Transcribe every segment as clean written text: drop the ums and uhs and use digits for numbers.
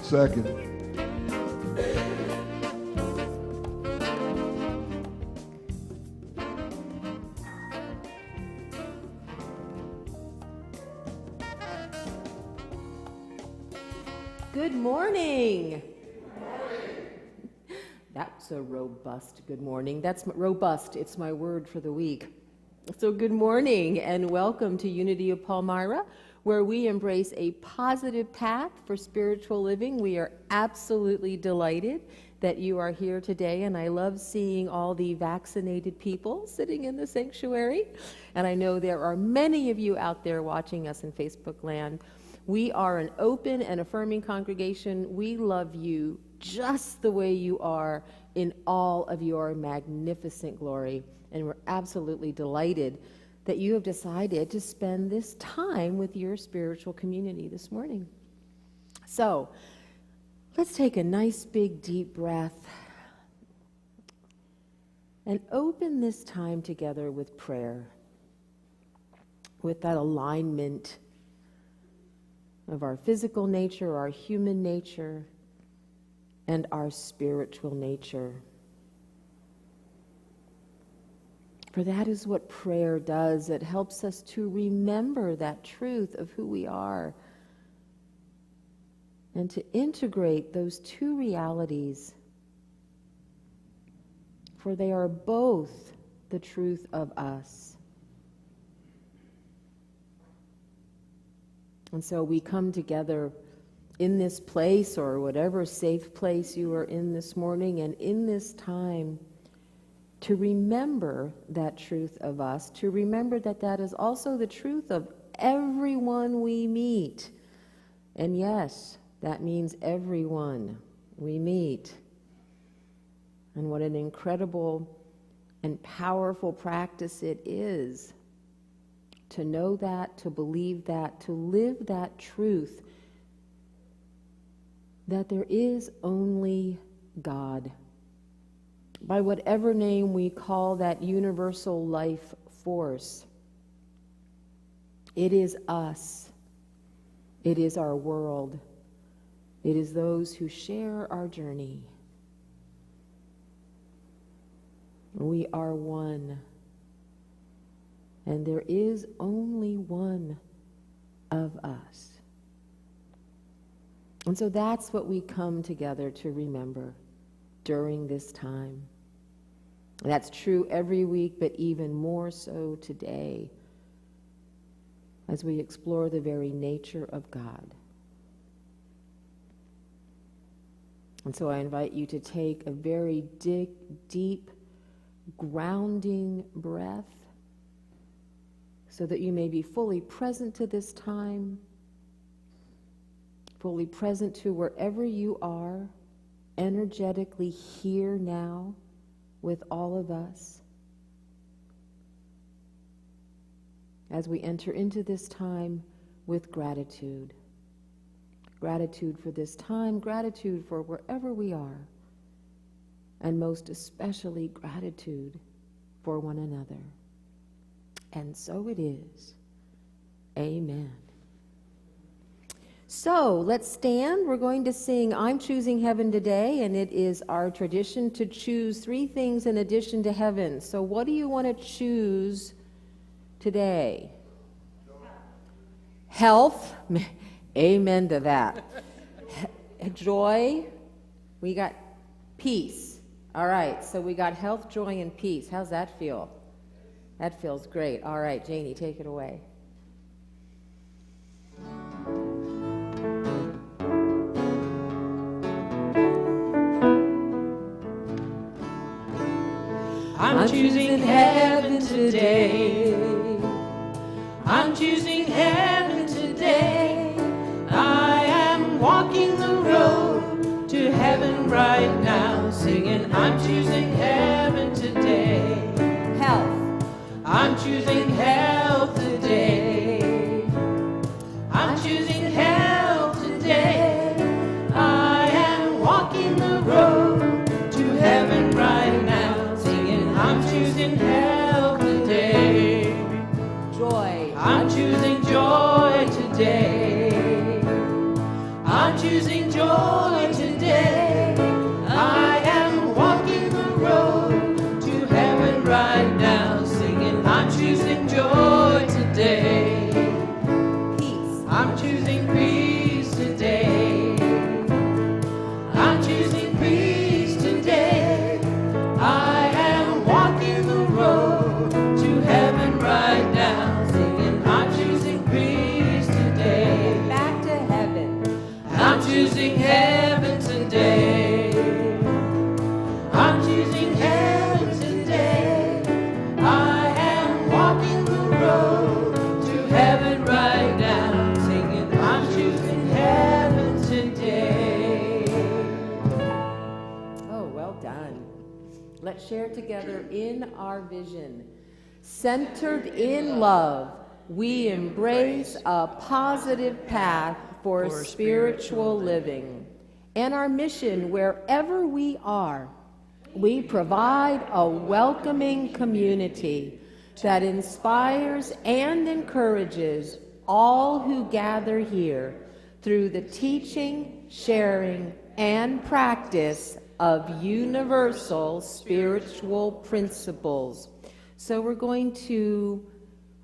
Second. Good morning. That's a robust good morning. That's robust. It's my word for the week. So good morning and welcome to Unity of Palmyra, where we embrace a positive path for spiritual living. We are absolutely delighted that you are here today, and I love seeing all the vaccinated people sitting in the sanctuary. And I know there are many of you out there watching us in Facebook land. We are an open and affirming congregation. We love you just the way you are in all of your magnificent glory. And we're absolutely delighted that you have decided to spend this time with your spiritual community this morning. So let's take a nice big deep breath and open this time together with prayer, with that alignment of our physical nature, our human nature, and our spiritual nature. For that is what prayer does. It helps us to remember that truth of who we are and to integrate those two realities, for they are both the truth of us. And so we come together in this place, or whatever safe place you are in this morning, and in this time to remember that truth of us, to remember that that is also the truth of everyone we meet. And yes, that means everyone we meet. And what an incredible and powerful practice it is to know that, to believe that, to live that truth, that there is only God. By whatever name we call that universal life force, it is us. It is our world. It is those who share our journey. We are one. And there is only one of us. And so that's what we come together to remember during this time. That's true every week, but even more so today as we explore the very nature of God. And so I invite you to take a very deep, grounding breath so that you may be fully present to this time, fully present to wherever you are, energetically here now with all of us. As we enter into this time with gratitude. Gratitude for this time, gratitude for wherever we are, and most especially gratitude for one another. And so it is. Amen. So let's stand. We're going to sing I'm Choosing Heaven today, and it is our tradition to choose 3 things in addition to heaven. So what do you want to choose today? Health. Amen to that. Joy. We got peace. All right, so we got health, joy, and peace. How's that feel? That feels great. All right, Janie, take it away. I'm choosing heaven today. I'm choosing heaven today. I am walking the road to heaven right now, singing I'm choosing heaven today. Health. I'm choosing health today. I'm choosing health today. I am walking the road to heaven right now, singing I'm choosing health today. Joy. I'm choosing joy today. I'm choosing choosing joy today. I am walking the road to heaven right now, singing, I'm choosing joy today. Peace. I'm choosing peace today. I'm choosing peace today. I am walking the road to heaven right now, singing, I'm choosing peace today. Back to heaven. I'm choosing heaven today. I'm choosing heaven today. I am walking the road to heaven right now, singing, I'm choosing heaven today. Oh, well done. Let's share together in our vision. Centered in love, we embrace a positive path for spiritual living. And our mission, wherever we are, we provide a welcoming community that inspires and encourages all who gather here through the teaching, sharing, and practice of universal spiritual principles. So we're going to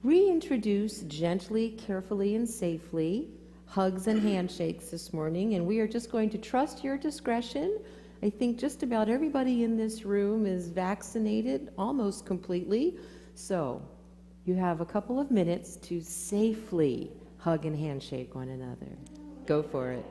reintroduce gently, carefully, and safely hugs and handshakes this morning, and we are just going to trust your discretion. I think just about everybody in this room is vaccinated almost completely, so you have a couple of minutes to safely hug and handshake one another. Go for it.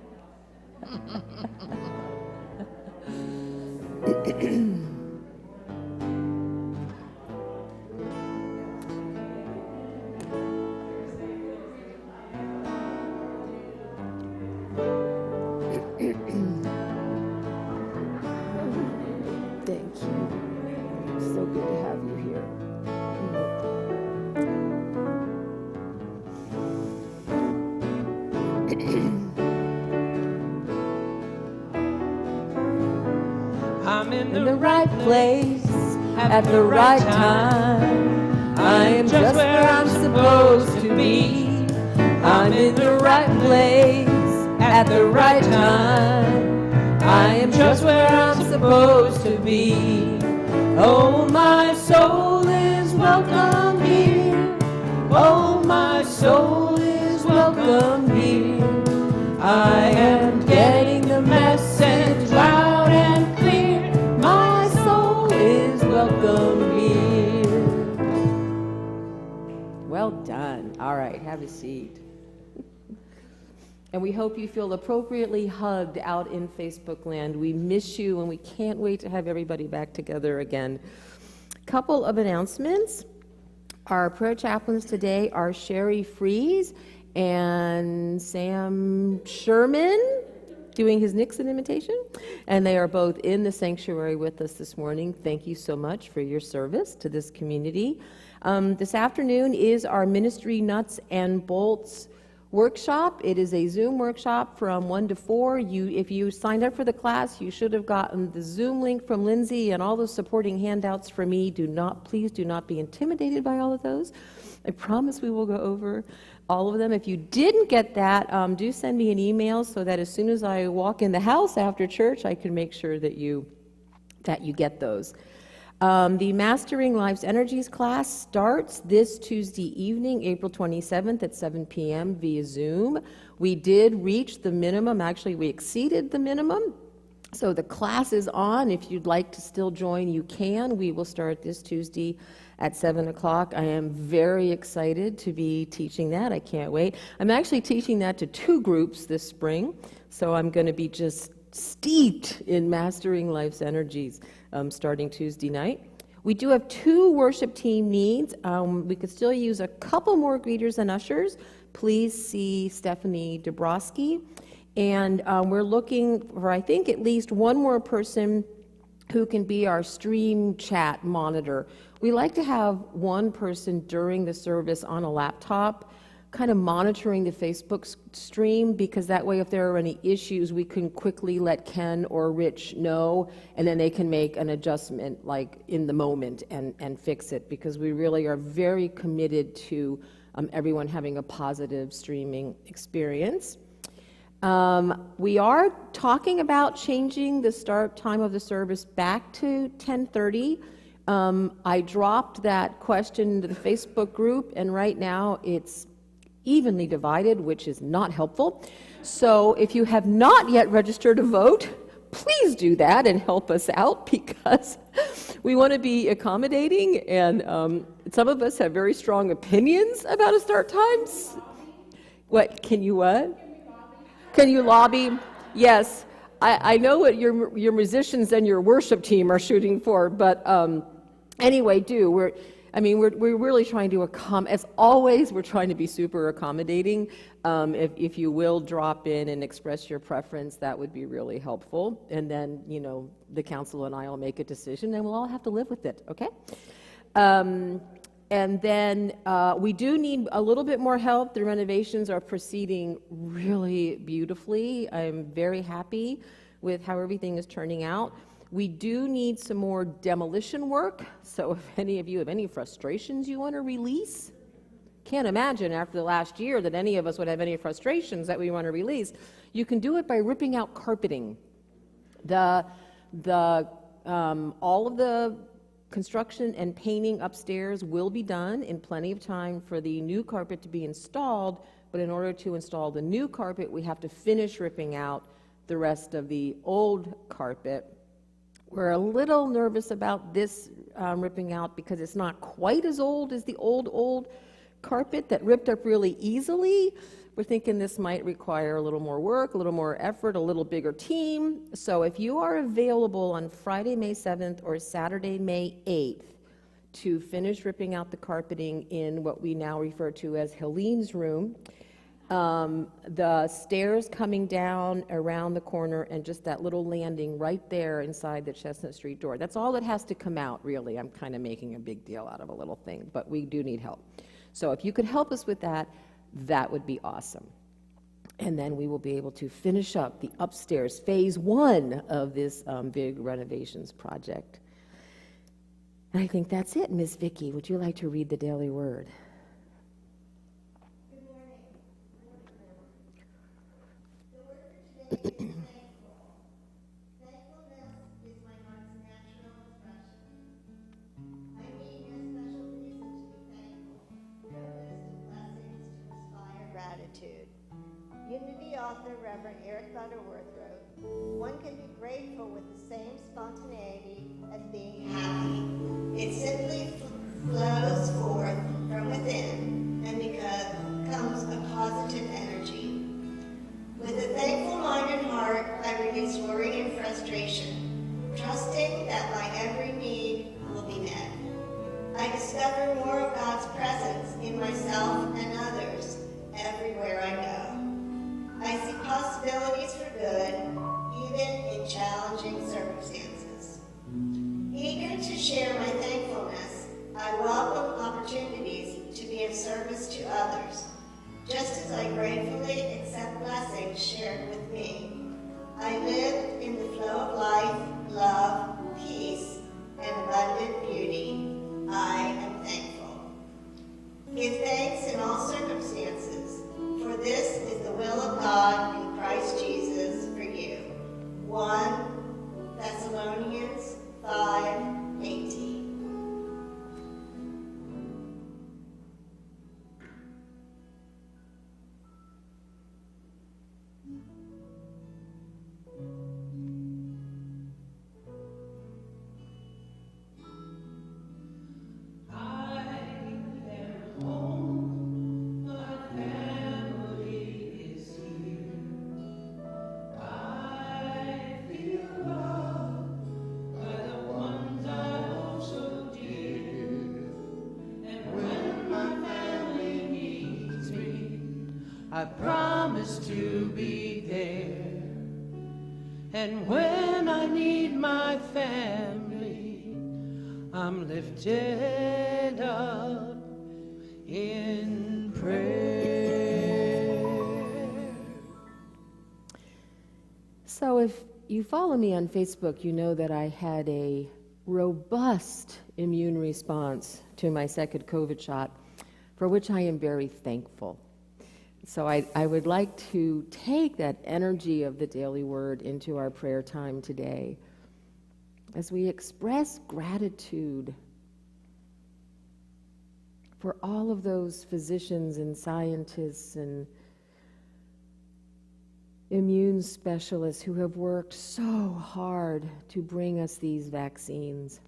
Thank you. It's so good to have you here. I'm in In the right place, at the right time. I am just where I'm supposed to be. I'm in the right place, at the right time. I am just where I'm supposed to be. Oh, my soul is welcome here. Oh, my soul is welcome here. I am getting the message loud and clear. My soul is welcome here. Well done. All right, have a seat. And we hope you feel appropriately hugged out in Facebook land. We miss you, and we can't wait to have everybody back together again. Couple of announcements. Our prayer chaplains today are Sherry Fries and Sam Sherman, doing his Nixon imitation, and they are both in the sanctuary with us this morning. Thank you so much for your service to this community. This afternoon is our Ministry Nuts and Bolts workshop. It is a Zoom workshop from 1 to 4. If you signed up for the class, you should have gotten the Zoom link from Lindsay and all those supporting handouts from me. Please do not be intimidated by all of those. I promise we will go over all of them. If you didn't get that, do send me an email so that as soon as I walk in the house after church, I can make sure that you get those. The Mastering Life's Energies class starts this Tuesday evening, April 27th at 7 p.m. via Zoom. We did reach the minimum. Actually, we exceeded the minimum. So the class is on. If you'd like to still join, you can. We will start this Tuesday at 7 o'clock. I am very excited to be teaching that. I can't wait. I'm actually teaching that to 2 groups this spring. So I'm going to be just steeped in Mastering Life's Energies starting Tuesday night. We do have 2 worship team needs. We could still use a couple more greeters and ushers. Please see Stephanie Dabrowski. And we're looking for, I think, at least one more person who can be our stream chat monitor. We like to have one person during the service on a laptop kind of monitoring the Facebook stream, because that way if there are any issues, we can quickly let Ken or Rich know, and then they can make an adjustment like in the moment and fix it, because we really are very committed to everyone having a positive streaming experience. We are talking about changing the start time of the service back to 10:30. I dropped that question into the Facebook group, and right now it's evenly divided, which is not helpful. So if you have not yet registered to vote, please do that and help us out, because we want to be accommodating, and some of us have very strong opinions about a start times. What? Can you lobby? Yes. I know what your musicians and your worship team are shooting for, but anyway, we're really trying to as always, we're trying to be super accommodating. If you will drop in and express your preference, that would be really helpful. And then, the council and I will make a decision, and we'll all have to live with it, okay? And then we do need a little bit more help. The renovations are proceeding really beautifully. I'm very happy with how everything is turning out. We do need some more demolition work, so if any of you have any frustrations you want to release, can't imagine after the last year that any of us would have any frustrations that we want to release. You can do it by ripping out carpeting. All of the construction and painting upstairs will be done in plenty of time for the new carpet to be installed, but in order to install the new carpet, we have to finish ripping out the rest of the old carpet. We're a little nervous about this ripping out because it's not quite as old as the old carpet that ripped up really easily. We're thinking this might require a little more work, a little more effort, a little bigger team. So if you are available on Friday, May 7th or Saturday, May 8th to finish ripping out the carpeting in what we now refer to as Helene's room, the stairs coming down around the corner and just that little landing right there inside the Chestnut Street door. That's all that has to come out, really. I'm kind of making a big deal out of a little thing, but we do need help. So if you could help us with that, that would be awesome. And then we will be able to finish up the upstairs phase 1 of this big renovations project. And I think that's it. Ms. Vicki, would you like to read the Daily Word? Good morning. The word for today is thankful. Thankfulness is my heart's natural expression. I need no special reason to be thankful. No list of blessings to inspire gratitude. Unity author Reverend Eric Butterworth wrote, "One can be grateful with the same spontaneity as being happy. It simply flows forth from within and becomes a positive energy. With a thankful mind and heart, I release worry and frustration, trusting that my every need will be met. I discover more of God's presence in myself and others everywhere I go. I see possibilities for good, even in challenging circumstances. Eager to share my thankfulness, I welcome opportunities to be of service to others, just as I gratefully accept blessings shared with me. I live in the flow of life, love, peace, and abundant beauty. I am thankful. Give thanks in all circumstances, for this is the will of God in Christ Jesus for you." 1 Thessalonians 5:18. I promise to be there, and when I need my family, I'm lifted up in prayer. So if you follow me on Facebook, you know that I had a robust immune response to my second COVID shot, for which I am very thankful. So I would like to take that energy of the daily word into our prayer time today as we express gratitude for all of those physicians and scientists and immune specialists who have worked so hard to bring us these vaccines.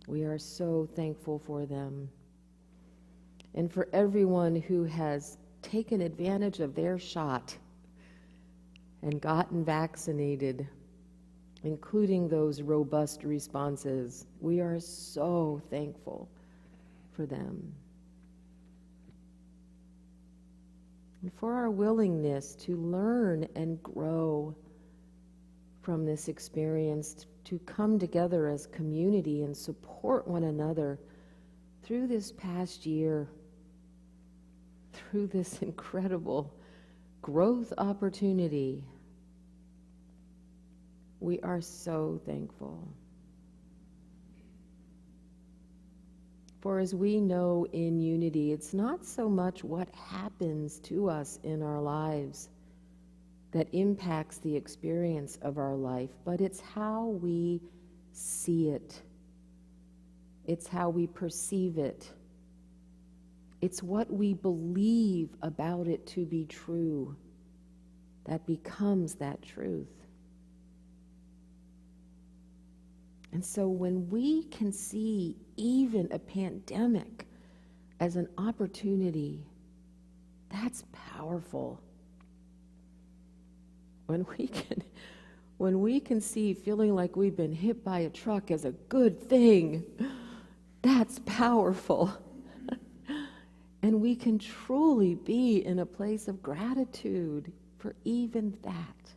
We are so thankful for them. And for everyone who has taken advantage of their shot and gotten vaccinated, including those robust responses, we are so thankful for them. And for our willingness to learn and grow from this experience, to come together as community and support one another through this past year, through this incredible growth opportunity. We are so thankful. For as we know in unity, it's not so much what happens to us in our lives that impacts the experience of our life, but it's how we see it. It's how we perceive it. It's what we believe about it to be true that becomes that truth. And so when we can see even a pandemic as an opportunity, that's powerful. When we can see feeling like we've been hit by a truck as a good thing, that's powerful. And we can truly be in a place of gratitude for even that.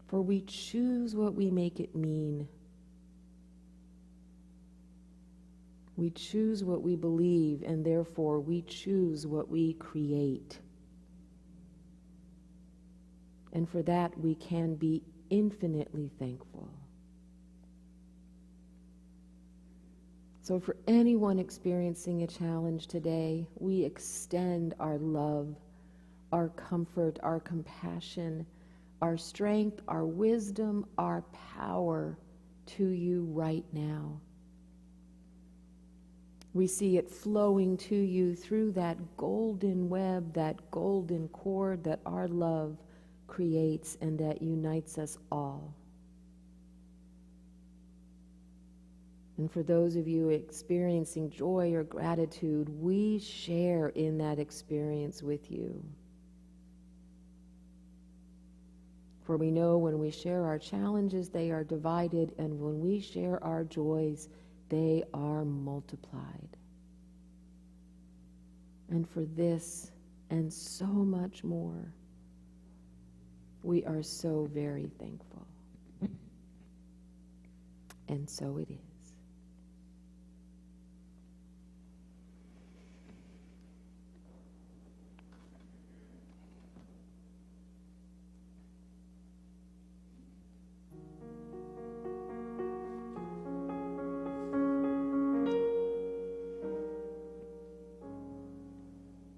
For we choose what we make it mean. We choose what we believe, and therefore we choose what we create. And for that we can be infinitely thankful. So for anyone experiencing a challenge today, we extend our love, our comfort, our compassion, our strength, our wisdom, our power to you right now. We see it flowing to you through that golden web, that golden cord that our love creates and that unites us all. And for those of you experiencing joy or gratitude, we share in that experience with you. For we know when we share our challenges, they are divided, and when we share our joys, they are multiplied. And for this and so much more, we are so very thankful. And so it is.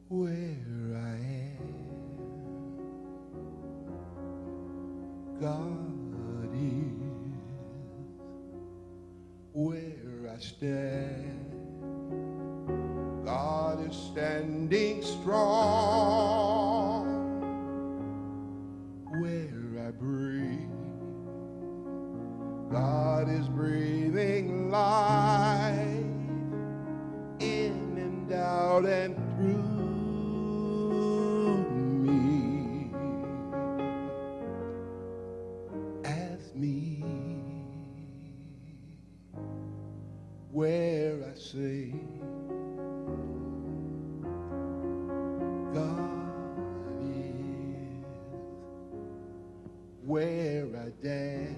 Where I am, God is. Where I stand, God is standing strong. Where I breathe, God is breathing life in and out and through me. Ask me where I say God is, where I dance,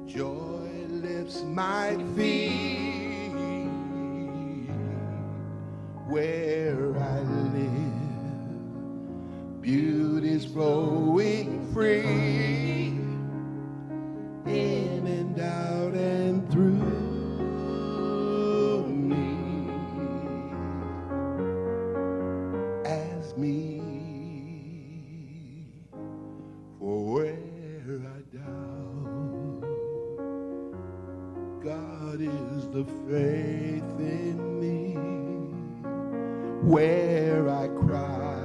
joy lifts my feet, where I live, beauty's flowing free, in and out and through me. faith in me where I cry.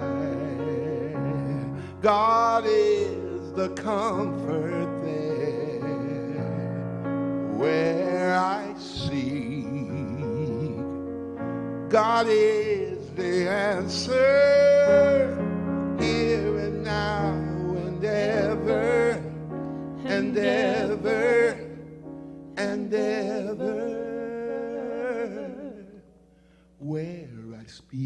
God is the comfort there where I seek. God is the answer here and now and ever and ever and ever where I speak.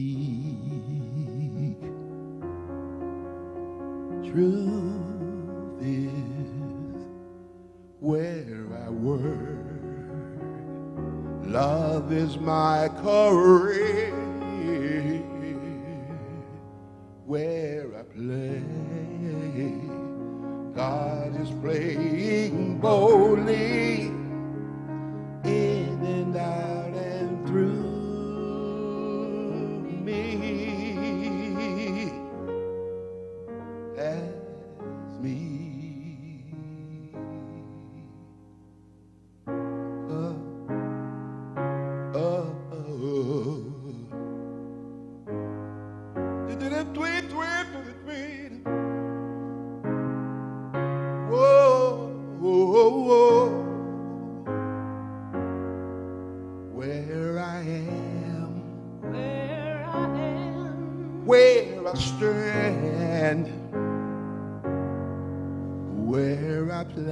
Truth is where I work. Love is my career where I play. God is playing boldly in and out and through me as me. Where I am, where I stand, where I play,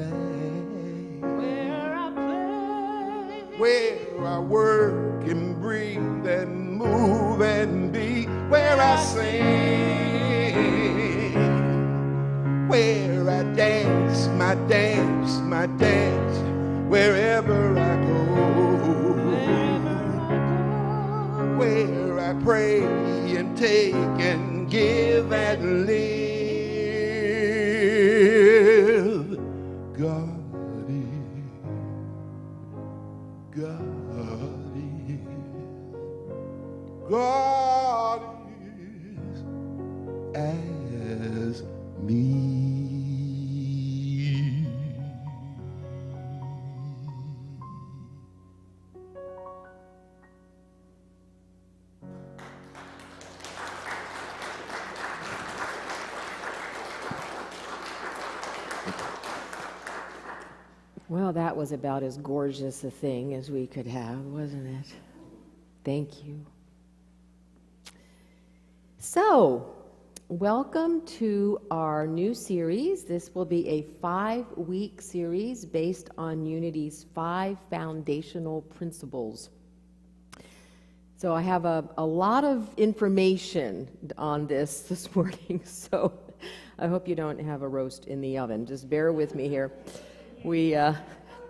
where I work and breathe and move and be, where I sing, where I dance, my dance, my dance, wherever I go, where I pray and take and give and live. God is, God is, God is as me. Well, that was about as gorgeous a thing as we could have, wasn't it? Thank you. So, welcome to our new series. This will be a 5-week series based on Unity's 5 foundational principles. So I have a lot of information on this morning, so I hope you don't have a roast in the oven. Just bear with me here. We and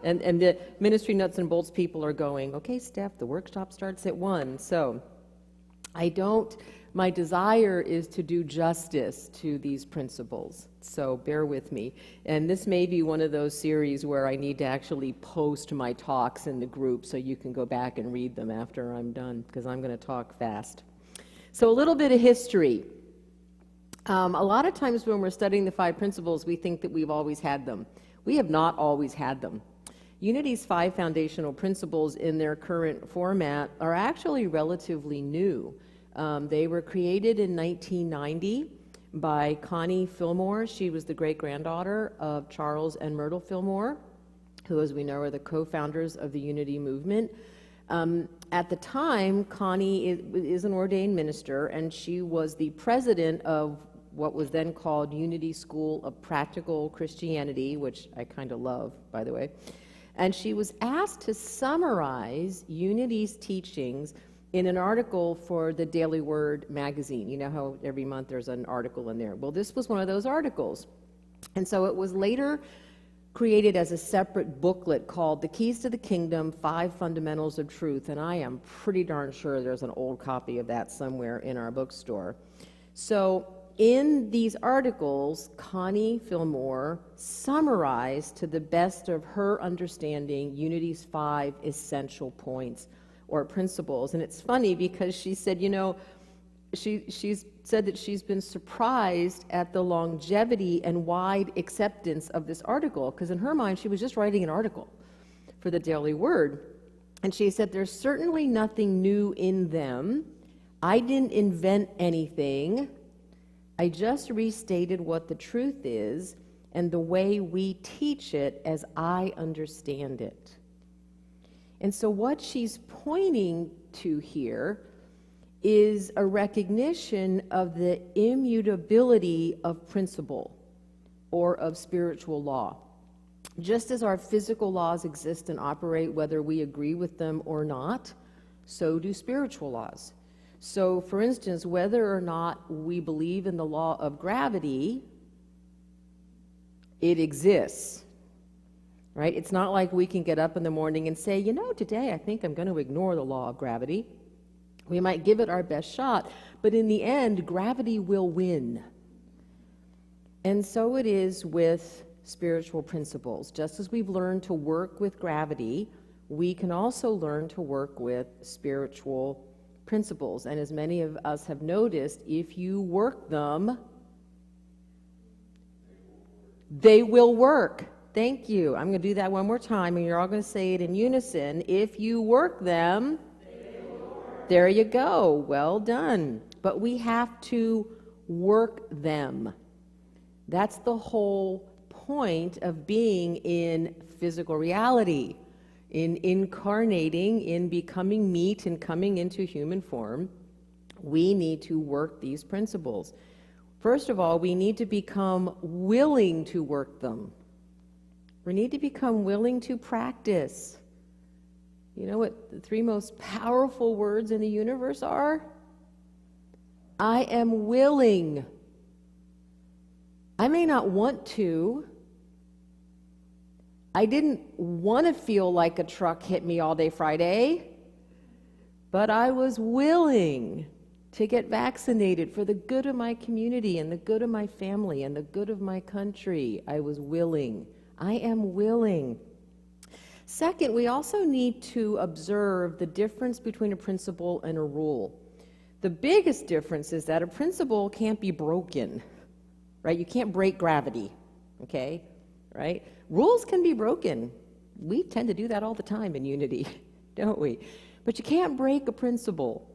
the ministry nuts and bolts people are going, okay, Steph, the workshop starts at 1. So my desire is to do justice to these principles. So bear with me. And this may be one of those series where I need to actually post my talks in the group so you can go back and read them after I'm done, because I'm going to talk fast. So a little bit of history. A lot of times when we're studying the 5 principles, we think that we've always had them. We have not always had them. Unity's 5 foundational principles in their current format are actually relatively new. They were created in 1990 by Connie Fillmore. She was the great-granddaughter of Charles and Myrtle Fillmore, who, as we know, are the co-founders of the Unity movement. At the time, Connie is an ordained minister, and she was the president of what was then called Unity School of Practical Christianity, which I kind of love, by the way. And she was asked to summarize Unity's teachings in an article for the Daily Word magazine. You know how every month there's an article in there. Well, this was one of those articles. And so it was later created as a separate booklet called The Keys to the Kingdom, 5 Fundamentals of Truth. And I am pretty darn sure there's an old copy of that somewhere in our bookstore. So in these articles, Connie Fillmore summarized to the best of her understanding Unity's 5 essential points or principles. And it's funny because she said, you know, she's said that she's been surprised at the longevity and wide acceptance of this article, because in her mind, she was just writing an article for the Daily Word. And she said, there's certainly nothing new in them. I didn't invent anything. I just restated what the truth is and the way we teach it as I understand it. And so what she's pointing to here is a recognition of the immutability of principle or of spiritual law. Just as our physical laws exist and operate whether we agree with them or not, so do spiritual laws. So, for instance, whether or not we believe in the law of gravity, it exists, right? It's not like we can get up in the morning and say, you know, today I think I'm going to ignore the law of gravity. We might give it our best shot, but in the end, gravity will win. And so it is with spiritual principles. Just as we've learned to work with gravity, we can also learn to work with spiritual principles. And as many of us have noticed, if you work them, they will work. Thank you. I'm going to do that one more time, and you're all going to say it in unison. If you work them, they will work. There you go. Well done. But we have to work them. That's the whole point of being in physical reality, in incarnating, in becoming meat and coming into human form. We need to work these principles. First of all, we need to become willing to work them. We need to become willing to practice. You know what the three most powerful words in the universe are? I am willing. I may not want to. I didn't want to feel like a truck hit me all day Friday, but I was willing to get vaccinated for the good of my community and the good of my family and the good of my country. I was willing. I am willing. Second, we also need to observe the difference between a principle and a rule. The biggest difference is that a principle can't be broken, right? You can't break gravity, okay? Right? Rules can be broken. We tend to do that all the time in Unity, don't we? But you can't break a principle.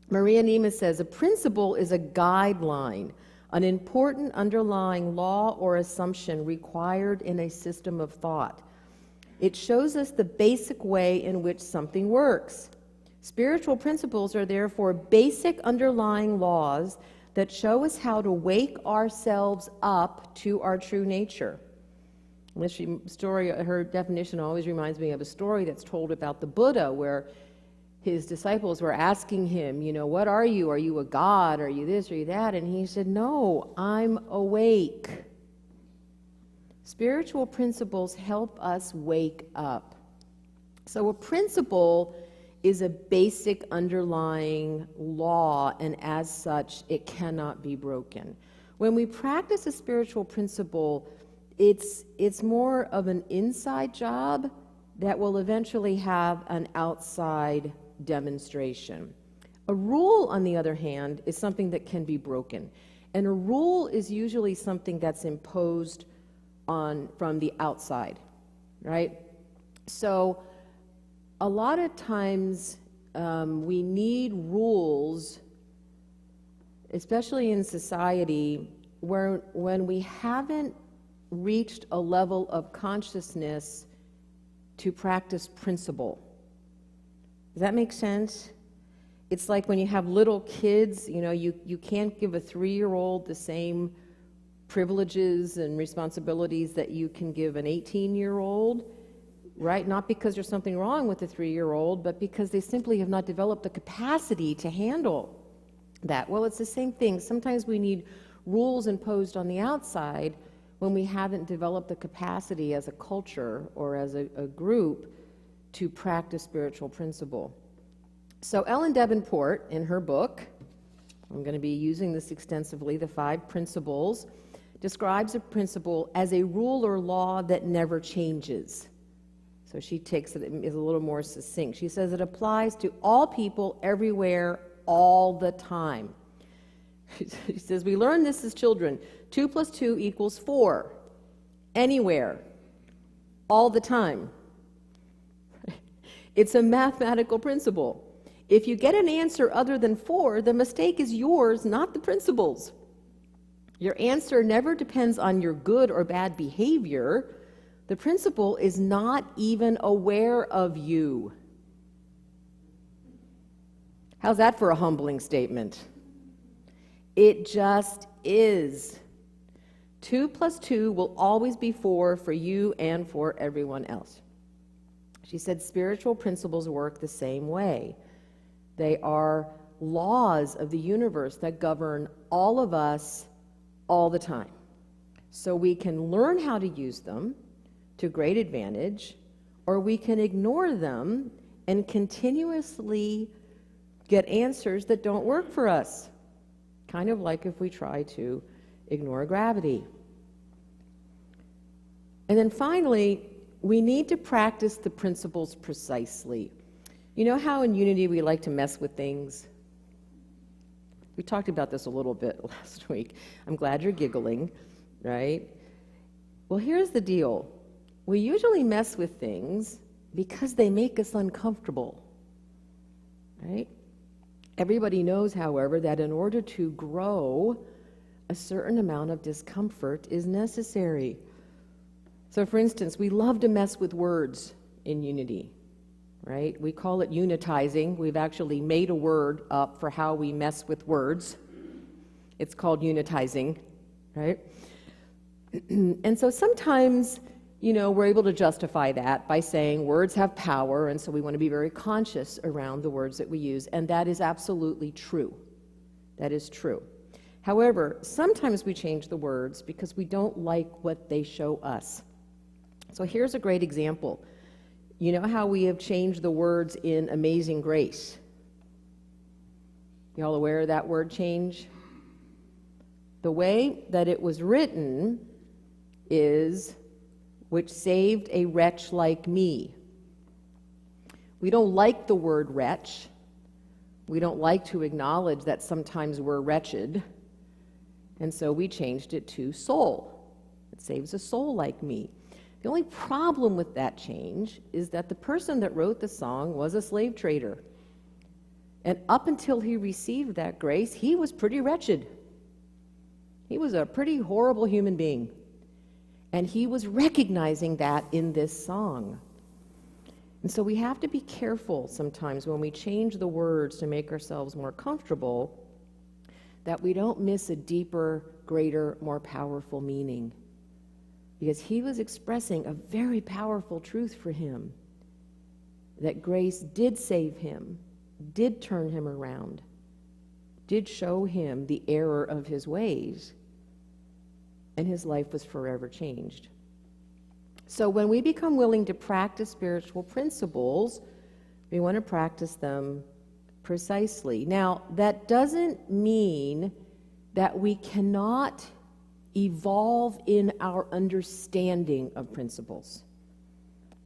Maria Niemann says, a principle is a guideline, an important underlying law or assumption required in a system of thought. It shows us the basic way in which something works. Spiritual principles are therefore basic underlying laws that show us how to wake ourselves up to our true nature. This story, her definition always reminds me of a story that's told about the Buddha, where his disciples were asking him, you know, what are you? Are you a god? Are you this? Are you that? And he said, no, I'm awake. Spiritual principles help us wake up. So a principle is a basic underlying law, and as such, it cannot be broken. When we practice a spiritual principle, it's more of an inside job that will eventually have an outside demonstration. A rule, on the other hand, is something that can be broken. And a rule is usually something that's imposed from the outside, right? So a lot of times we need rules, especially in society, where when we haven't reached a level of consciousness to practice principle. Does that make sense? It's like when you have little kids, you know, you can't give a 3-year-old the same privileges and responsibilities that you can give an 18-year-old, right? Not because there's something wrong with the 3-year-old, but because they simply have not developed the capacity to handle that. Well, it's the same thing. Sometimes we need rules imposed on the outside when we haven't developed the capacity as a culture or as a group to practice spiritual principle. So Ellen Davenport, in her book, I'm going to be using this extensively, The 5 Principles, describes a principle as a rule or law that never changes. So she takes it is a little more succinct. She says it applies to all people, everywhere, all the time. She says, we learn this as children. 2 + 2 = 4. Anywhere. All the time. It's a mathematical principle. If you get an answer other than 4, the mistake is yours, not the principle's. Your answer never depends on your good or bad behavior. The principle is not even aware of you. How's that for a humbling statement? It just is. 2 plus 2 will always be 4 for you and for everyone else. She said spiritual principles work the same way. They are laws of the universe that govern all of us all the time. So we can learn how to use them to great advantage, or we can ignore them and continuously get answers that don't work for us. Kind of like if we try to ignore gravity. And then finally, we need to practice the principles precisely. You know how in Unity we like to mess with things? We talked about this a little bit last week. I'm glad you're giggling, right? Well, here's the deal. We usually mess with things because they make us uncomfortable, right? Everybody knows, however, that in order to grow, a certain amount of discomfort is necessary. So, for instance, we love to mess with words in Unity, right? We call it unitizing. We've actually made a word up for how we mess with words. It's called unitizing, right? And so sometimes, we're able to justify that by saying words have power, and so we want to be very conscious around the words that we use, and that is absolutely true. That is true. However, sometimes we change the words because we don't like what they show us. So here's a great example. You know how we have changed the words in Amazing Grace? Y'all aware of that word change? The way that it was written is, which saved a wretch like me. We don't like the word wretch. We don't like to acknowledge that sometimes we're wretched. And so we changed it to soul. It saves a soul like me. The only problem with that change is that the person that wrote the song was a slave trader. And up until he received that grace, he was pretty wretched. He was a pretty horrible human being. And he was recognizing that in this song. And so we have to be careful sometimes when we change the words to make ourselves more comfortable, that we don't miss a deeper, greater, more powerful meaning. Because he was expressing a very powerful truth for him, that grace did save him, did turn him around, did show him the error of his ways, and his life was forever changed. So when we become willing to practice spiritual principles, we want to practice them precisely. Now, that doesn't mean that we cannot evolve in our understanding of principles.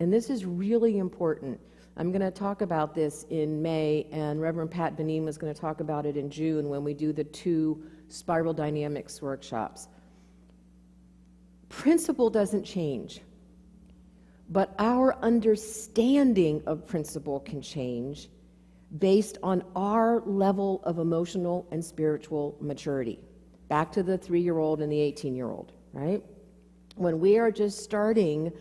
And this is really important. I'm going to talk about this in May, and Reverend Pat Benin is going to talk about it in June when we do the 2 spiral dynamics workshops. Principle doesn't change, but our understanding of principle can change based on our level of emotional and spiritual maturity. Back to the 3-year-old and the 18-year-old, right? When we are just starting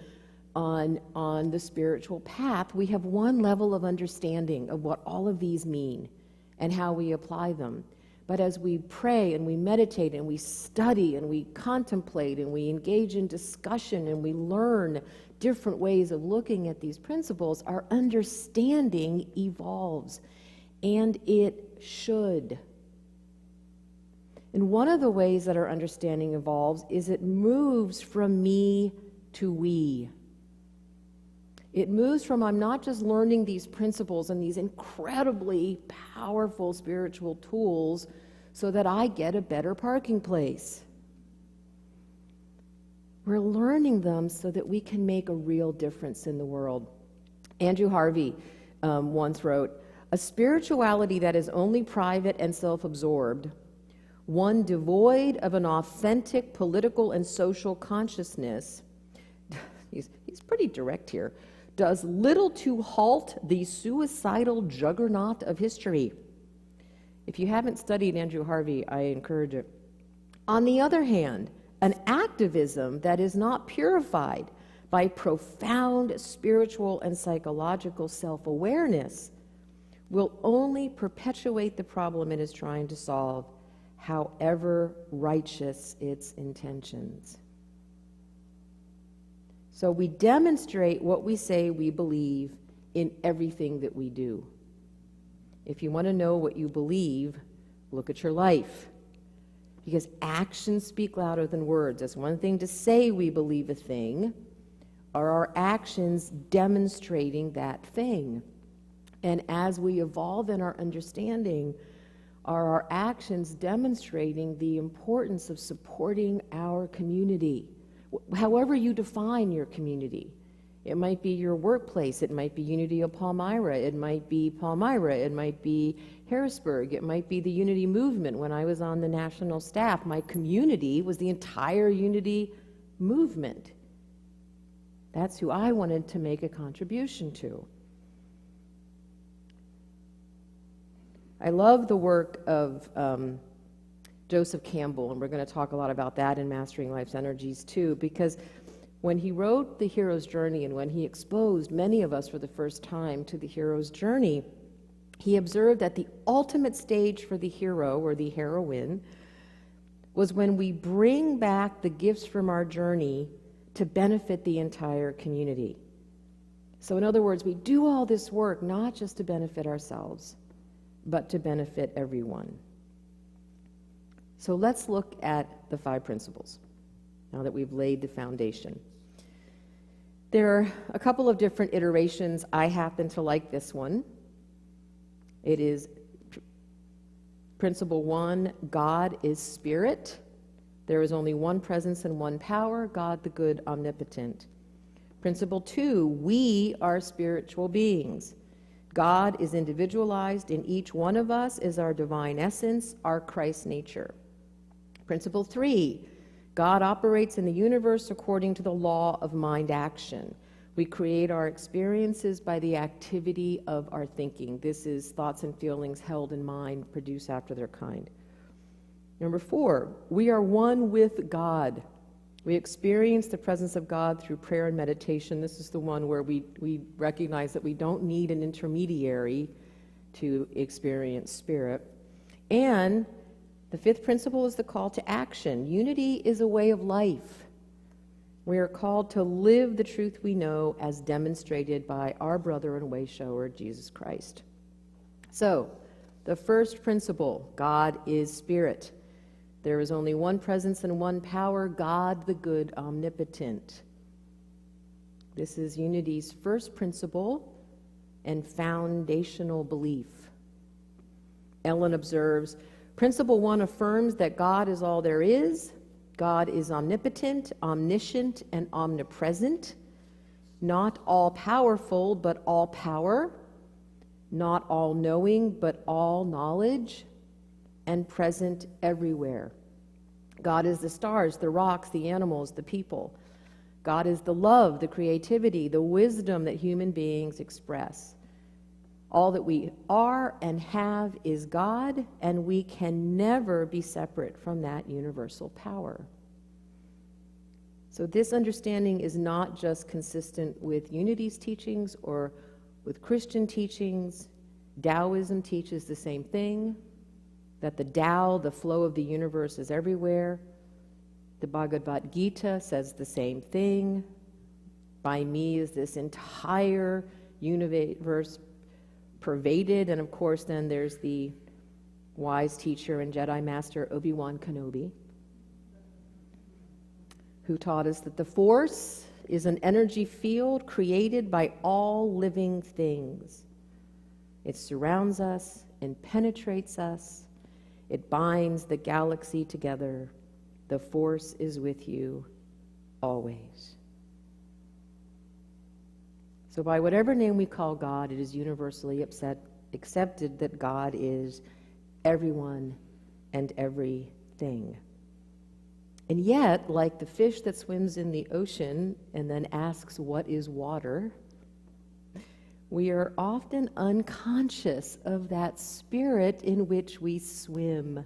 on the spiritual path, we have one level of understanding of what all of these mean and how we apply them. But as we pray and we meditate and we study and we contemplate and we engage in discussion and we learn different ways of looking at these principles, our understanding evolves, and it should. And one of the ways that our understanding evolves is it moves from me to we. It moves from I'm not just learning these principles and these incredibly powerful spiritual tools so that I get a better parking place. We're learning them so that we can make a real difference in the world. Andrew Harvey once wrote, "A spirituality that is only private and self-absorbed, one devoid of an authentic political and social consciousness," he's pretty direct here, does little to halt the suicidal juggernaut of history. If you haven't studied Andrew Harvey, I encourage it. On the other hand, an activism that is not purified by profound spiritual and psychological self-awareness will only perpetuate the problem it is trying to solve, however righteous its intentions. So we demonstrate what we say we believe in everything that we do. If you want to know what you believe, look at your life. Because actions speak louder than words. It's one thing to say we believe a thing, are our actions demonstrating that thing? And as we evolve in our understanding, are our actions demonstrating the importance of supporting our community? However you define your community. It might be your workplace, it might be Unity of Palmyra, it might be Palmyra, it might be Harrisburg, it might be the Unity movement. When I was on the national staff, my community was the entire Unity movement. That's who I wanted to make a contribution to. I love the work of Joseph Campbell, and we're going to talk a lot about that in Mastering Life's Energies too, because when he wrote The Hero's Journey and when he exposed many of us for the first time to the hero's journey, he observed that the ultimate stage for the hero or the heroine was when we bring back the gifts from our journey to benefit the entire community. So in other words, we do all this work not just to benefit ourselves, but to benefit everyone. So let's look at the 5 principles, now that we've laid the foundation. There are a couple of different iterations. I happen to like this one. It is Principle 1, God is spirit. There is only one presence and one power, God the good omnipotent. Principle 2, we are spiritual beings. God is individualized in each one of us is our divine essence, our Christ nature. Principle 3, God operates in the universe according to the law of mind action. We create our experiences by the activity of our thinking. This is thoughts and feelings held in mind, produce after their kind. Number 4, we are one with God. We experience the presence of God through prayer and meditation. This is the one where we recognize that we don't need an intermediary to experience spirit. And the 5th principle is the call to action. Unity is a way of life. We are called to live the truth we know as demonstrated by our brother and way shower, Jesus Christ. So, the first principle, God is spirit. There is only one presence and one power, God the good omnipotent. This is Unity's first principle and foundational belief. Ellen observes, Principle 1 affirms that God is all there is. God is omnipotent, omniscient, and omnipresent. Not all-powerful, but all-power. Not all-knowing, but all-knowledge. And present everywhere. God is the stars, the rocks, the animals, the people. God is the love, the creativity, the wisdom that human beings express. All that we are and have is God, and we can never be separate from that universal power. So this understanding is not just consistent with Unity's teachings or with Christian teachings. Taoism teaches the same thing, that the Tao, the flow of the universe, is everywhere. The Bhagavad Gita says the same thing. By me is this entire universe pervaded, and of course then there's the wise teacher and Jedi Master Obi-Wan Kenobi, who taught us that the Force is an energy field created by all living things. It surrounds us and penetrates us. It binds the galaxy together. The Force is with you always. So by whatever name we call God, it is universally accepted that God is everyone and everything. And yet, like the fish that swims in the ocean and then asks, what is water? we are often unconscious of that spirit in which we swim.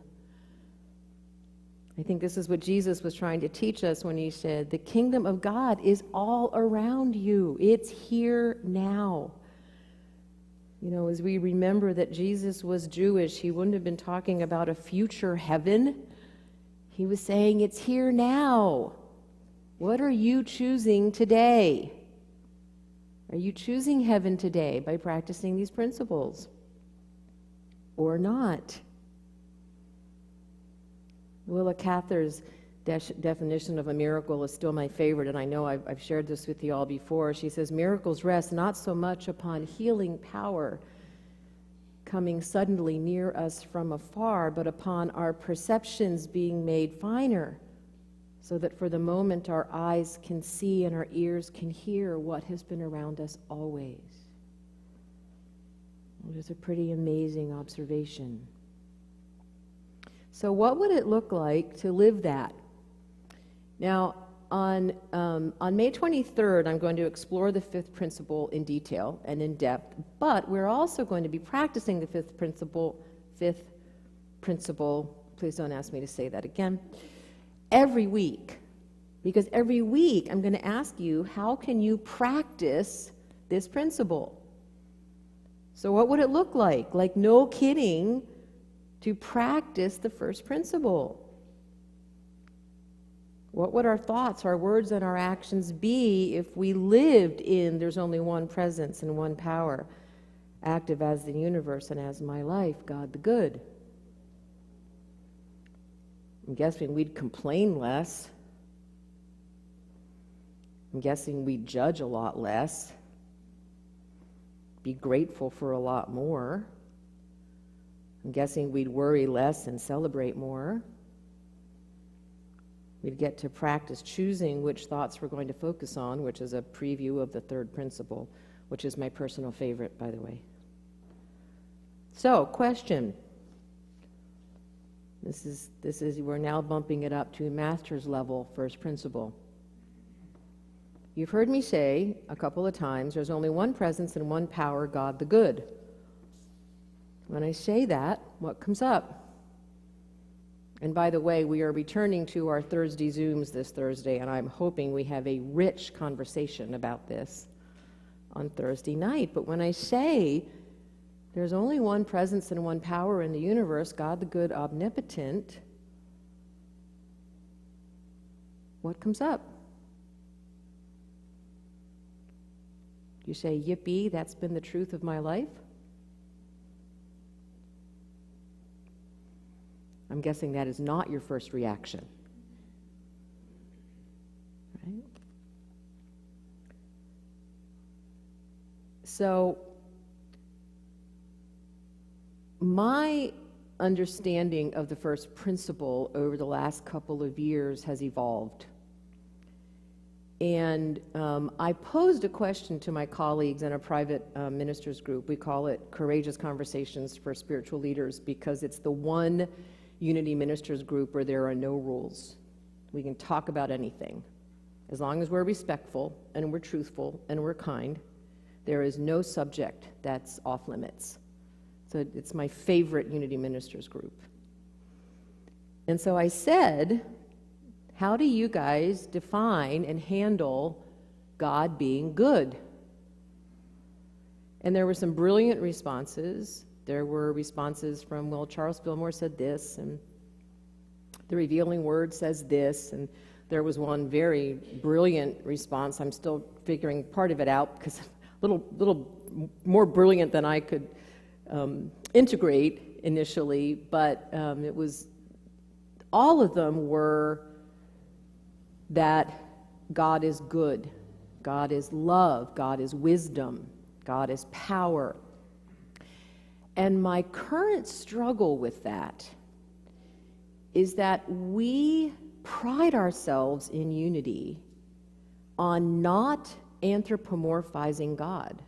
I think this is what Jesus was trying to teach us when he said, the kingdom of God is all around you. It's here now. You know, as we remember that Jesus was Jewish, he wouldn't have been talking about a future heaven. He was saying, it's here now. What are you choosing today? Are you choosing heaven today by practicing these principles? Or not? Willa Cather's definition of a miracle is still my favorite, and I know I've shared this with you all before. She says, miracles rest not so much upon healing power coming suddenly near us from afar, but upon our perceptions being made finer, so that for the moment our eyes can see and our ears can hear what has been around us always. Which is a pretty amazing observation. So what would it look like to live that? Now, on May 23rd, I'm going to explore the fifth principle in detail and in depth, but we're also going to be practicing the fifth principle, please don't ask me to say that again, every week. Because every week I'm going to ask you, how can you practice this principle? So what would it look like? Like, no kidding, to practice the first principle. What would our thoughts, our words, and our actions be if we lived in there's only one presence and one power, active as the universe and as my life, God the good? I'm guessing we'd complain less. I'm guessing we'd judge a lot less, be grateful for a lot more. I'm guessing we'd worry less and celebrate more. We'd get to practice choosing which thoughts we're going to focus on, which is a preview of the third principle, which is my personal favorite, by the way. So, question. This is we're now bumping it up to master's level first principle. You've heard me say a couple of times, there's only one presence and one power, God the good. When I say that, what comes up? And by the way, we are returning to our Thursday Zooms this Thursday, and I'm hoping we have a rich conversation about this on Thursday night. But when I say there's only one presence and one power in the universe, God the good, omnipotent, what comes up? You say, yippee, that's been the truth of my life? I'm guessing that is not your first reaction. Right? So, my understanding of the first principle over the last couple of years has evolved. And I posed a question to my colleagues in a private ministers group. We call it Courageous Conversations for Spiritual Leaders, because it's the one Unity Ministers group where there are no rules. We can talk about anything. As long as we're respectful and we're truthful and we're kind, there is no subject that's off limits. So it's my favorite Unity Ministers group. And so I said, how do you guys define and handle God being good? And there were some brilliant responses. There were responses from, well, Charles Fillmore said this, and the Revealing Word says this, and there was one very brilliant response. I'm still figuring part of it out because a little more brilliant than I could integrate initially, but it was, all of them were that God is good, God is love, God is wisdom, God is power. And my current struggle with that is that we pride ourselves in unity on not anthropomorphizing God.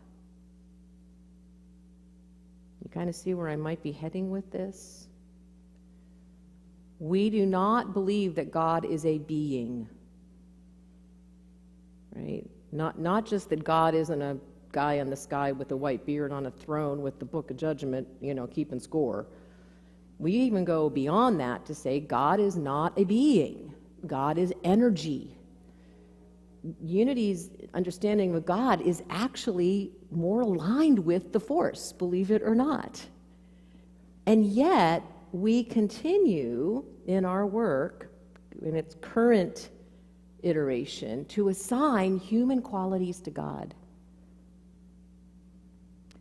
You kind of see where I might be heading with this? We do not believe that God is a being, right? Not just that God isn't a guy in the sky with a white beard on a throne with the book of judgment, keeping score. We even go beyond that to say God is not a being. God is energy. Unity's understanding of God is actually more aligned with the force, believe it or not. And yet, we continue in our work, in its current iteration, to assign human qualities to God.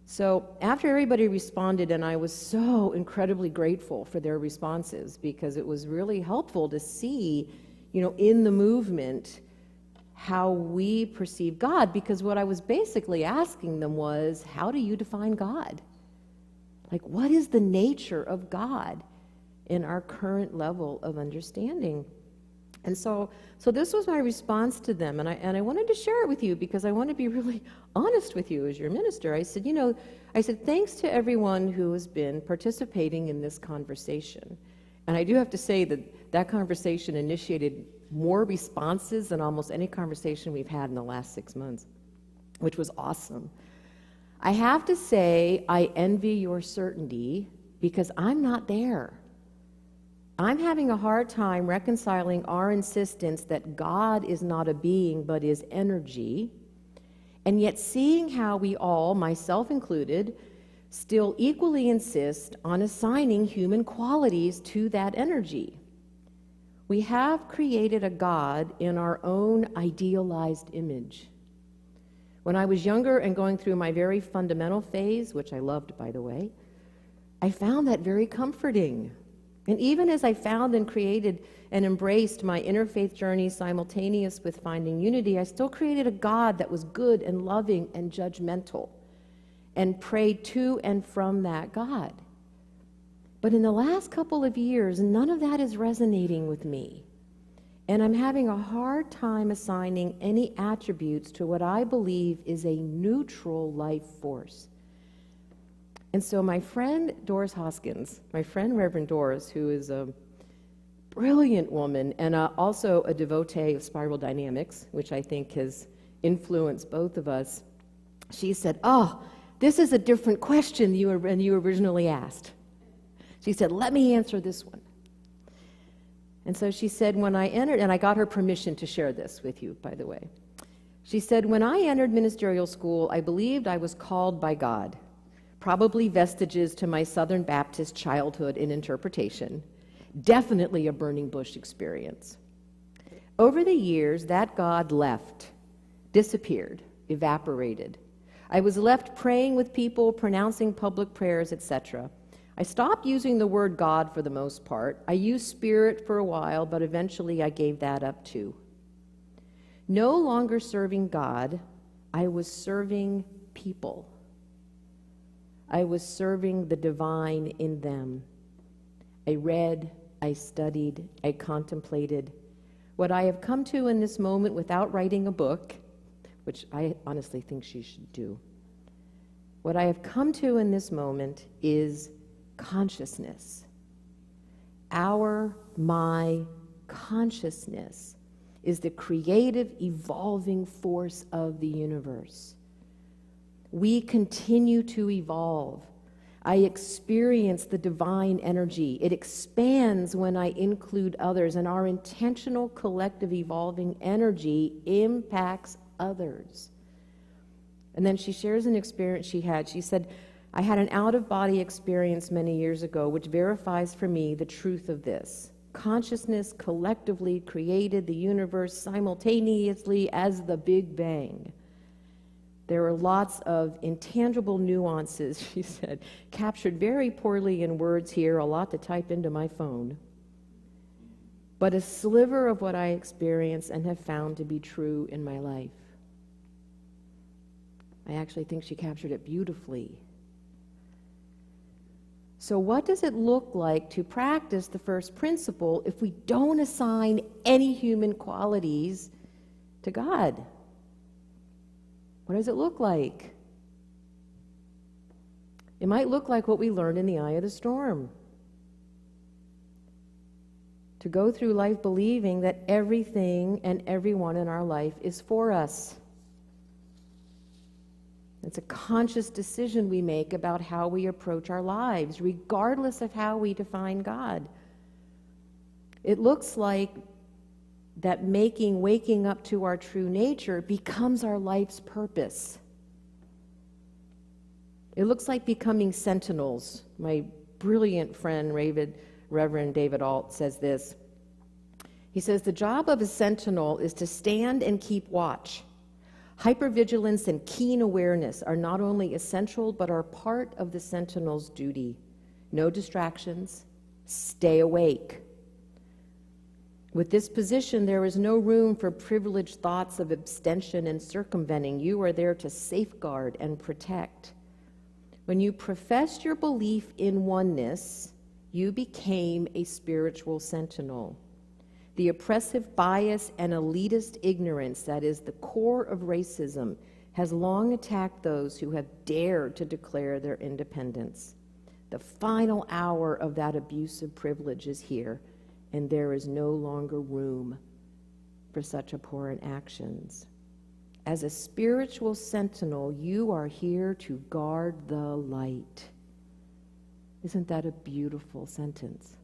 So after everybody responded, and I was so incredibly grateful for their responses, because it was really helpful to see, in the movement, how we perceive God, because what I was basically asking them was, how do you define God? Like, what is the nature of God in our current level of understanding? And so this was my response to them, and I wanted to share it with you because I want to be really honest with you as your minister. I said, thanks to everyone who has been participating in this conversation. And I do have to say that conversation initiated more responses than almost any conversation we've had in the last 6 months, which was awesome. I have to say I envy your certainty because I'm not there. I'm having a hard time reconciling our insistence that God is not a being but is energy, and yet seeing how we all, myself included, still equally insist on assigning human qualities to that energy. We have created a God in our own idealized image. When I was younger and going through my very fundamental phase, which I loved, by the way, I found that very comforting. And even as I found and created and embraced my interfaith journey simultaneous with finding unity, I still created a God that was good and loving and judgmental, and prayed to and from that God. But in the last couple of years, none of that is resonating with me. And I'm having a hard time assigning any attributes to what I believe is a neutral life force. And so my friend Doris Hoskins, my friend Reverend Doris, who is a brilliant woman and also a devotee of spiral dynamics, which I think has influenced both of us, she said, this is a different question than you originally asked. She said, let me answer this one. And so she said, when I entered, and I got her permission to share this with you, by the way. She said, when I entered ministerial school, I believed I was called by God, probably vestiges to my Southern Baptist childhood in interpretation, definitely a burning bush experience. Over the years, that God left, disappeared, evaporated. I was left praying with people, pronouncing public prayers, etc. I stopped using the word God for the most part. I used spirit for a while, but eventually I gave that up too. No longer serving God, I was serving people. I was serving the divine in them. I read, I studied, I contemplated. What I have come to in this moment without writing a book, which I honestly think she should do, what I have come to in this moment is consciousness. My consciousness is the creative, evolving force of the universe. We continue to evolve. I experience the divine energy. It expands when I include others, and our intentional, collective, evolving energy impacts others. And then she shares an experience she had. She said, I had an out-of-body experience many years ago which verifies for me the truth of this. Consciousness collectively created the universe simultaneously as the Big Bang. There are lots of intangible nuances, she said, captured very poorly in words here, a lot to type into my phone. But a sliver of what I experience and have found to be true in my life. I actually think she captured it beautifully. So what does it look like to practice the first principle if we don't assign any human qualities to God? What does it look like? It might look like what we learned in the eye of the storm. To go through life believing that everything and everyone in our life is for us. It's a conscious decision we make about how we approach our lives, regardless of how we define God. It looks like that waking up to our true nature becomes our life's purpose. It looks like becoming sentinels. My brilliant friend, Reverend David Alt, says this. He says, the job of a sentinel is to stand and keep watch. Hypervigilance and keen awareness are not only essential, but are part of the sentinel's duty. No distractions. Stay awake. With this position, there is no room for privileged thoughts of abstention and circumventing. You are there to safeguard and protect. When you professed your belief in oneness, you became a spiritual sentinel. The oppressive bias and elitist ignorance that is the core of racism has long attacked those who have dared to declare their independence. The final hour of that abusive privilege is here, and there is no longer room for such abhorrent actions. As a spiritual sentinel, you are here to guard the light. Isn't that a beautiful sentence?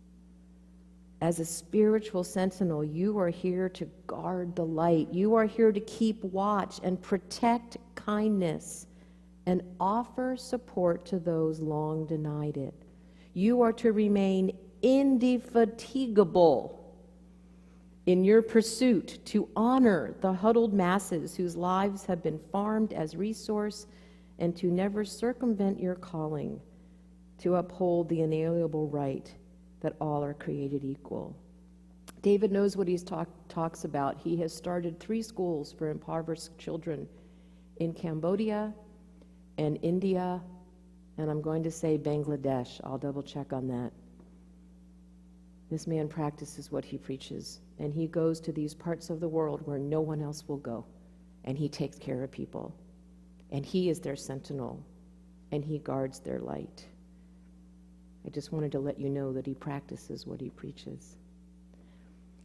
As a spiritual sentinel, you are here to guard the light. You are here to keep watch and protect kindness and offer support to those long denied it. You are to remain indefatigable in your pursuit to honor the huddled masses whose lives have been farmed as resource, and to never circumvent your calling to uphold the inalienable right that all are created equal. David knows what he talks about. He has started 3 schools for impoverished children in Cambodia and India, and I'm going to say Bangladesh. I'll double check on that. This man practices what he preaches, and he goes to these parts of the world where no one else will go, and he takes care of people, and he is their sentinel, and he guards their light. I just wanted to let you know that he practices what he preaches.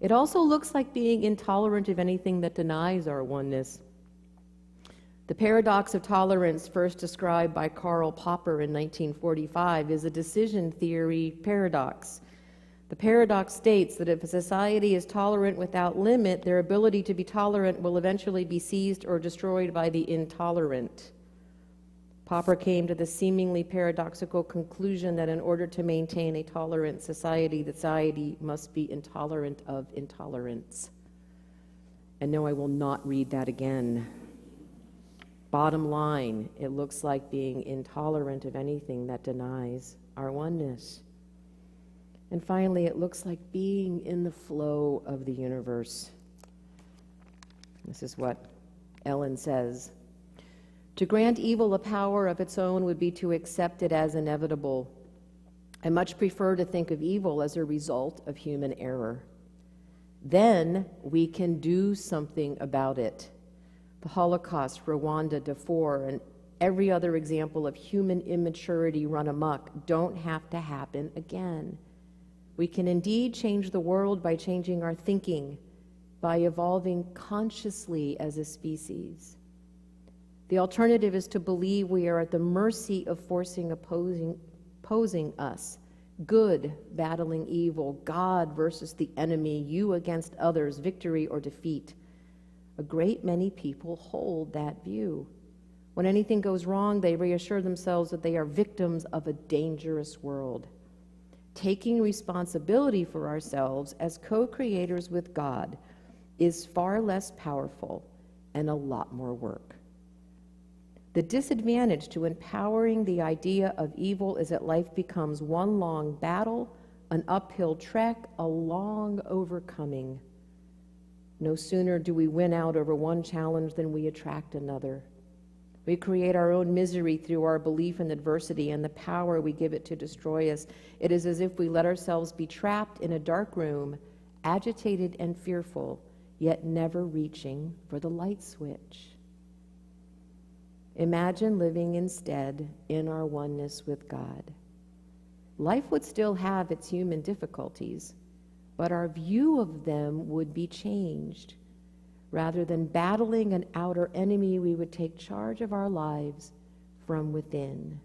It also looks like being intolerant of anything that denies our oneness. The paradox of tolerance, first described by Karl Popper in 1945, is a decision theory paradox. The paradox states that if a society is tolerant without limit, their ability to be tolerant will eventually be seized or destroyed by the intolerant. Popper came to the seemingly paradoxical conclusion that in order to maintain a tolerant society, the society must be intolerant of intolerance. And no, I will not read that again. Bottom line, it looks like being intolerant of anything that denies our oneness. And finally, it looks like being in the flow of the universe. This is what Ellen says. To grant evil a power of its own would be to accept it as inevitable. I much prefer to think of evil as a result of human error. Then we can do something about it. The Holocaust, Rwanda, Darfur, and every other example of human immaturity run amok don't have to happen again. We can indeed change the world by changing our thinking, by evolving consciously as a species. The alternative is to believe we are at the mercy of forcing opposing us, good battling evil, God versus the enemy, you against others, victory or defeat. A great many people hold that view. When anything goes wrong, they reassure themselves that they are victims of a dangerous world. Taking responsibility for ourselves as co-creators with God is far less powerful and a lot more work. The disadvantage to empowering the idea of evil is that life becomes one long battle, an uphill trek, a long overcoming. No sooner do we win out over one challenge than we attract another. We create our own misery through our belief in adversity and the power we give it to destroy us. It is as if we let ourselves be trapped in a dark room, agitated and fearful, yet never reaching for the light switch. Imagine living instead in our oneness with God. Life would still have its human difficulties, but our view of them would be changed. Rather than battling an outer enemy, we would take charge of our lives, from within.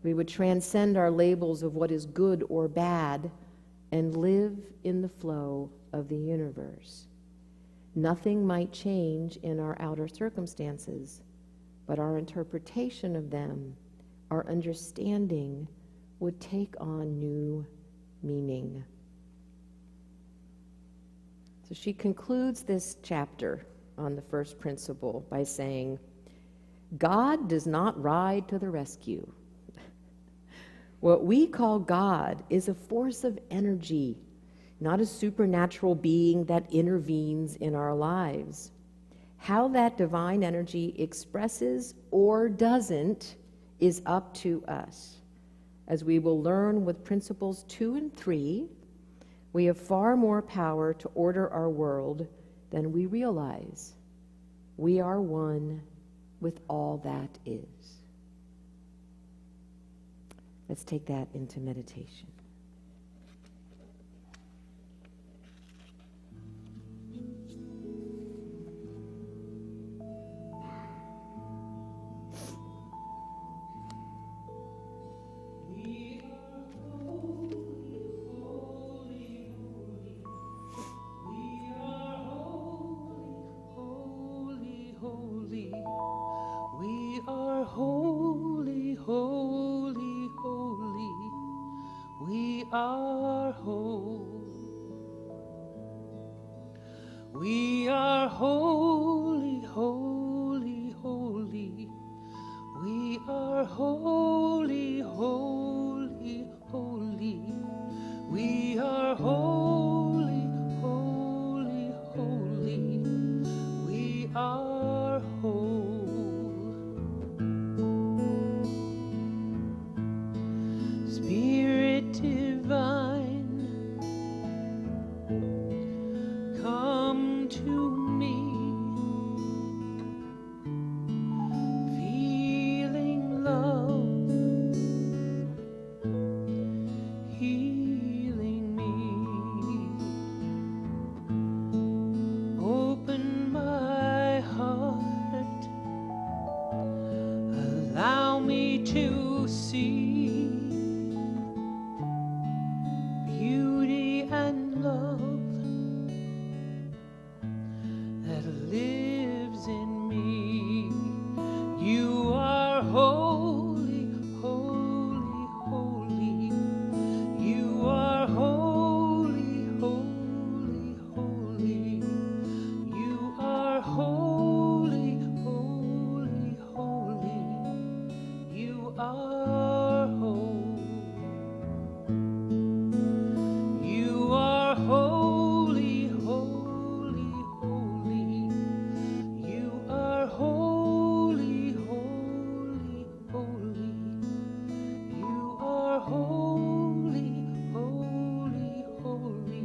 We would transcend our labels of what is good or bad and live in the flow of the universe. Nothing might change in our outer circumstances, but our interpretation of them, our understanding, would take on new meaning. So she concludes this chapter on the first principle by saying, God does not ride to the rescue. What we call God is a force of energy, not a supernatural being that intervenes in our lives. How that divine energy expresses or doesn't is up to us. As we will learn with principles 2 and 3, we have far more power to order our world than we realize. We are one with all that is. Let's take that into meditation. We are holy, holy, holy. We are holy, holy, holy. We are holy, holy, holy. We are whole. Spirit divine, come to me, feeling love, healing me. Open my heart, allow me to see beauty and love that lives in me. You are holy, holy, holy. You are holy, holy, holy. You are holy, holy, holy. You are whole. You are holy, holy, holy. You are holy, holy, holy. You are holy, holy, holy.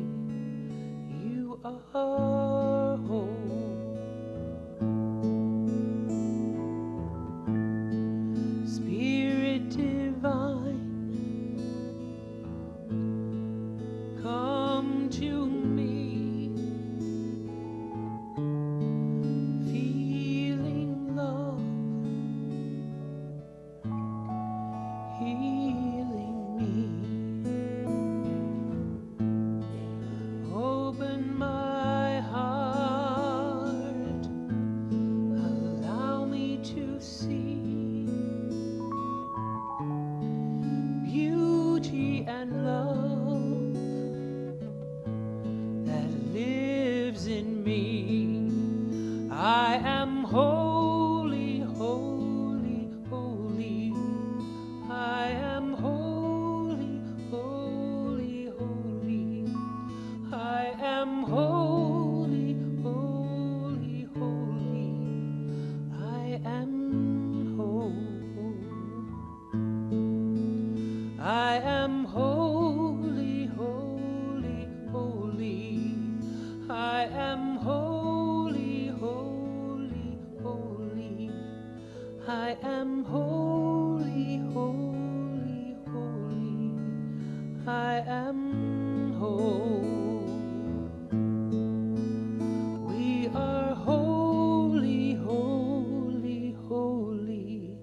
You are whole. Spirit divine, come to me, feeling love, healing me. Open my heart, allow me to see beauty and love that lives in me. I am holy, holy, holy. I am holy, holy, holy. I am holy, holy, holy. I am whole. I am holy, holy, holy. I am holy, holy, holy. I am holy, holy, holy. I am whole. We are holy, holy, holy.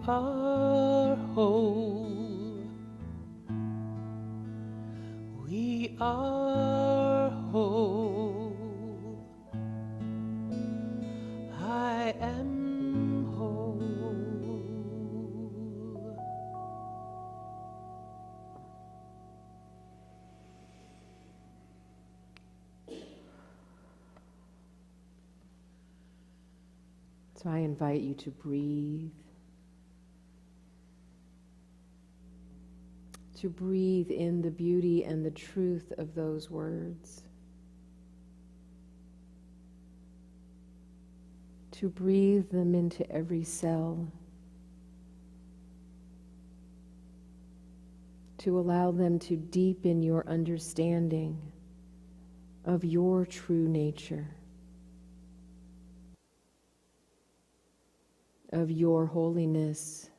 You are whole. We are whole. I am whole. So I invite you to breathe. To breathe in the beauty and the truth of those words. To breathe them into every cell. To allow them to deepen your understanding of your true nature, of your holiness,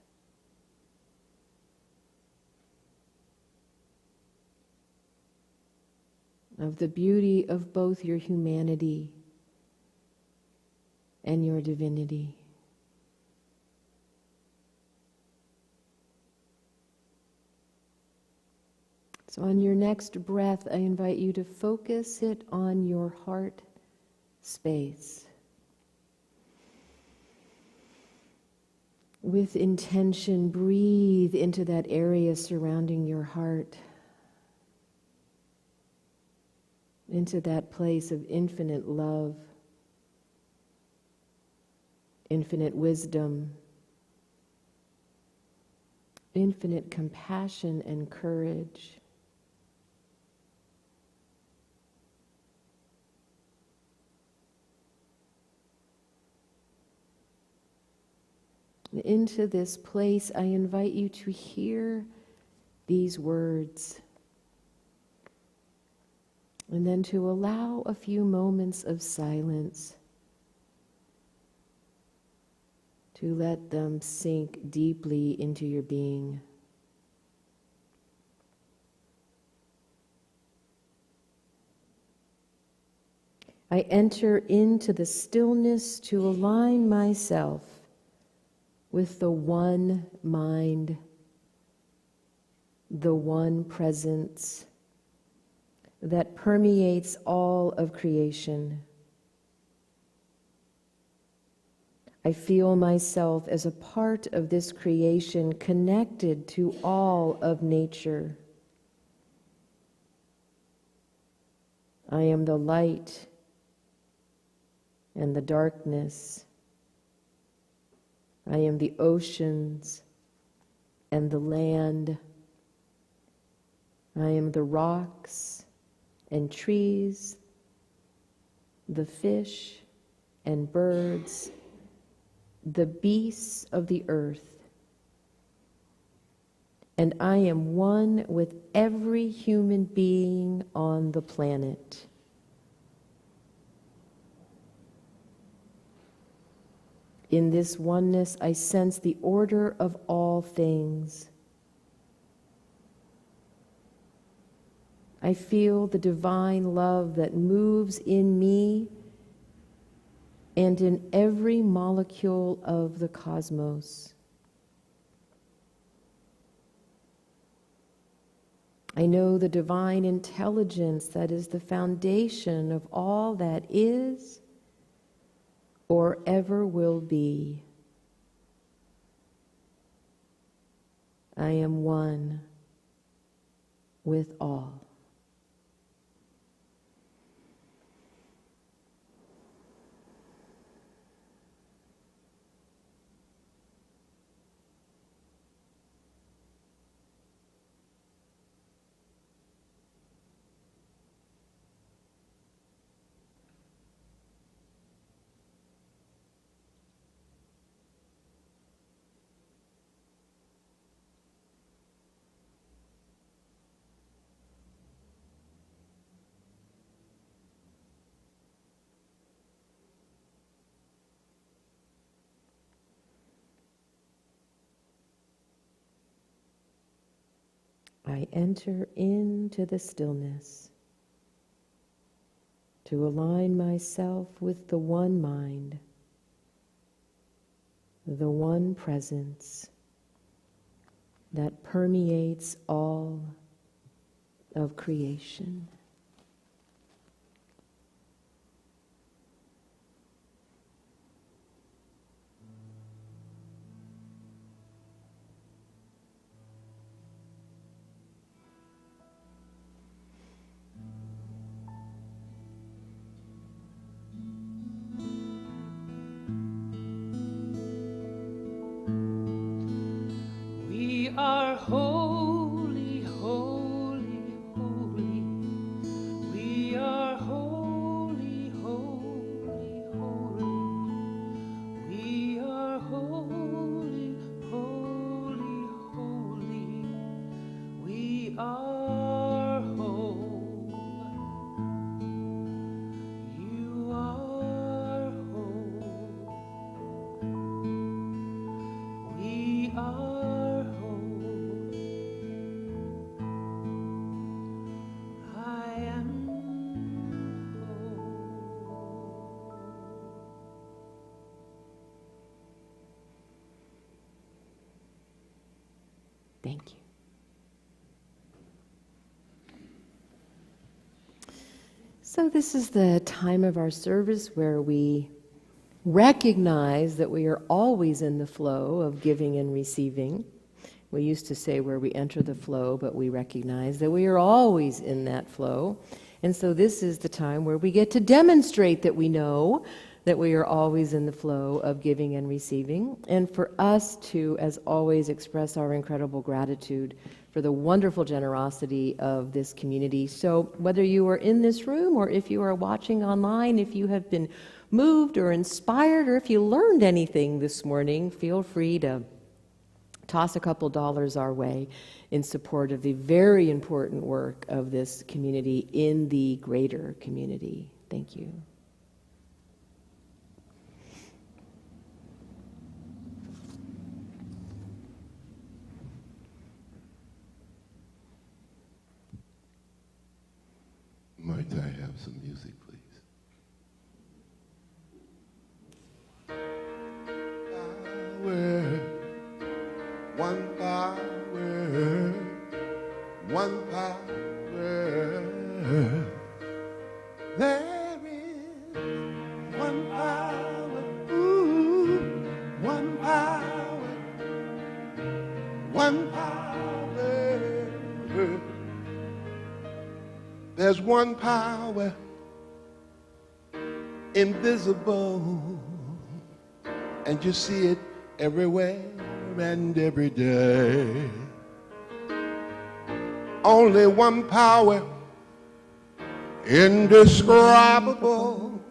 of the beauty of both your humanity and your divinity. So on your next breath, I invite you to focus it on your heart space. With intention, breathe into that area surrounding your heart, into that place of infinite love, infinite wisdom, infinite compassion and courage. Into this place, I invite you to hear these words, and then to allow a few moments of silence to let them sink deeply into your being. I enter into the stillness to align myself with the one mind, the one presence that permeates all of creation. I feel myself as a part of this creation, connected to all of nature. I am the light and the darkness. I am the oceans and the land. I am the rocks and trees, the fish and birds, the beasts of the earth. And I am one with every human being on the planet. In this oneness, I sense the order of all things. I feel the divine love that moves in me and in every molecule of the cosmos. I know the divine intelligence that is the foundation of all that is or ever will be. I am one with all. I enter into the stillness to align myself with the one mind, the one presence, that permeates all of creation. We are holy, holy, holy. We are holy, holy, holy. We are holy, holy, holy. We are whole. You are whole. We are whole. I am whole. Thank you. So this is the time of our service where we recognize that we are always in the flow of giving and receiving. We used to say where we enter the flow, but we recognize that we are always in that flow. And so this is the time where we get to demonstrate that we know that we are always in the flow of giving and receiving, and for us to, as always, express our incredible gratitude for the wonderful generosity of this community. So whether you are in this room or if you are watching online, if you have been moved or inspired, or if you learned anything this morning, feel free to toss a couple dollars our way in support of the very important work of this community in the greater community. Thank you. Might I have some music, please? Power, one power, one power. There is one power, ooh, one power, one power. There's one power, invisible, and you see it everywhere and every day. Only one power, indescribable,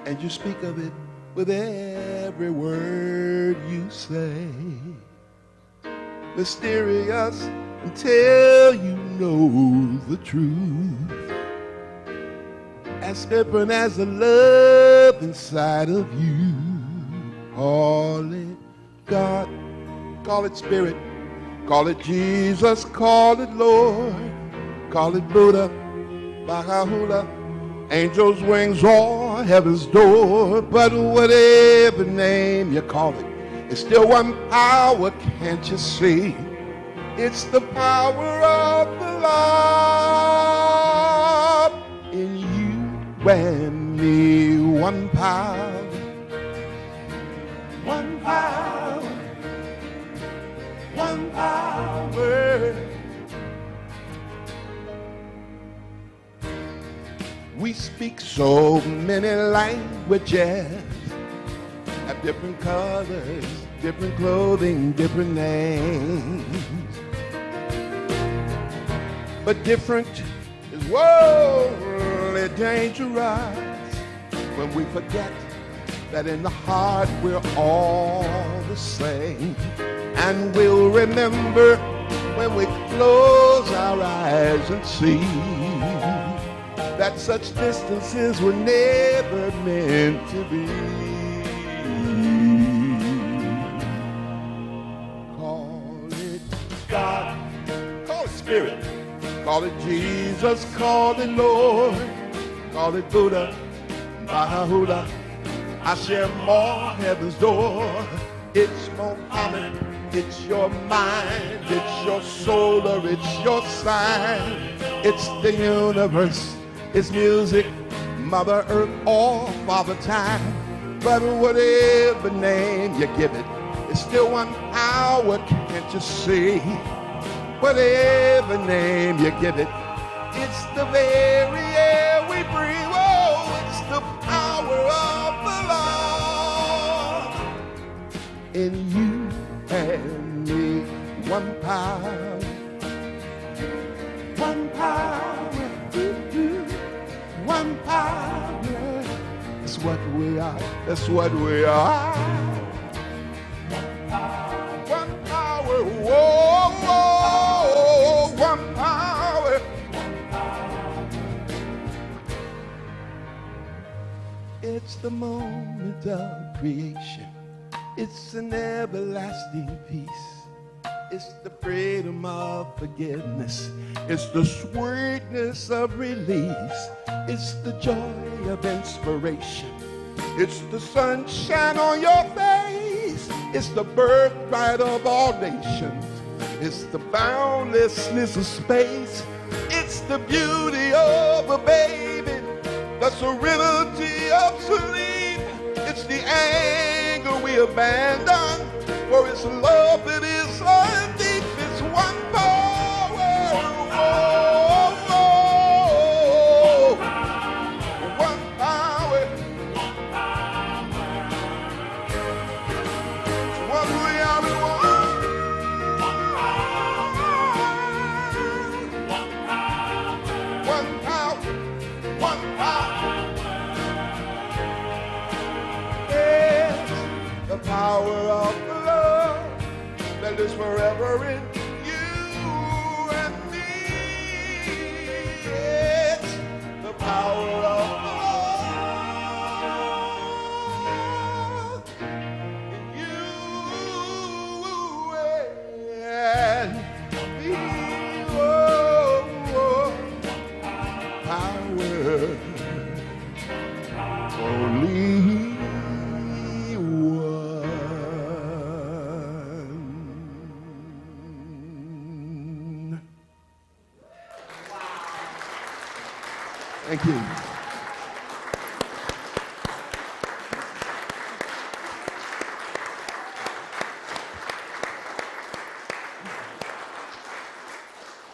and you speak of it with every word you say. Mysterious until you know the truth. As different as the love inside of you. Call it God, call it Spirit, call it Jesus, call it Lord, call it Buddha, Baha'u'llah, angels' wings or heaven's door. But whatever name you call it, it's still one power, can't you see? It's the power of the Lord in you and me. One power, one power, one power. We speak so many languages, have different colors, different clothing, different names. But different is worldly dangerous when we forget that in the heart we're all the same. And we'll remember when we close our eyes and see that such distances were never meant to be. Call it God, call it Spirit, call it Jesus, call it Lord, call it Buddha, Baha'u'llah, Hashem, or heaven's door. It's Muhammad, It's your mind, it's your soul, or it's your sign. It's the universe, it's music, Mother Earth, or Father Time. But whatever name you give it, it's still one power, can't you see? Whatever name you give it, it's the very air we breathe. Oh, it's the power of the Lord. In you and me, one power, one power, one power. That's what we are, that's what we are. One power, whoa, whoa, one power. It's the moment of creation. It's an everlasting peace. It's the freedom of forgiveness. It's the sweetness of release. It's the joy of inspiration. It's the sunshine on your face. It's the birthright of all nations. It's the boundlessness of space. It's the beauty of a baby, the serenity of sleep. It's the anger we abandon, for it's love that is so deep. It's one power, oh, oh, one power. It's one we are in one. One power, one power. It's the power of the love that is forever in you and me. It's the power of the Lord in you and me. Oh, oh, power only one. Thank you.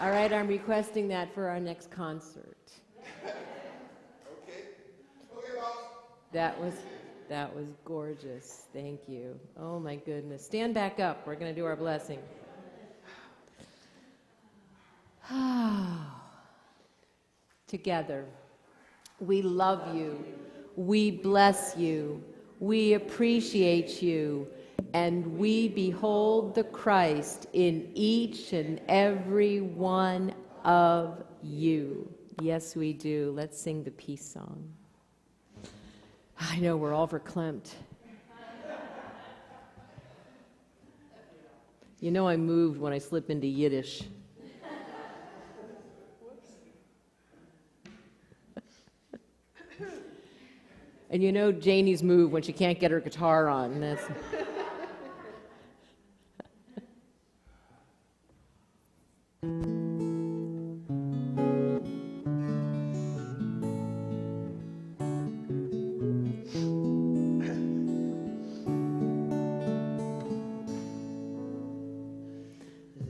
All right, I'm requesting that for our next concert. Okay, boss. That was gorgeous. Thank you. Oh my goodness. Stand back up. We're going to do our blessing. Together, we love you. We bless you. We appreciate you. And we behold the Christ in each and every one of you. Yes, we do. Let's sing the peace song. I know we're all verklempt. You know I'm moved when I slip into Yiddish. And you know Janie's moved when she can't get her guitar on. That's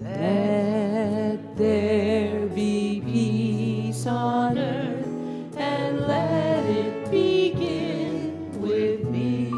Let there be peace on earth, and let it begin with me.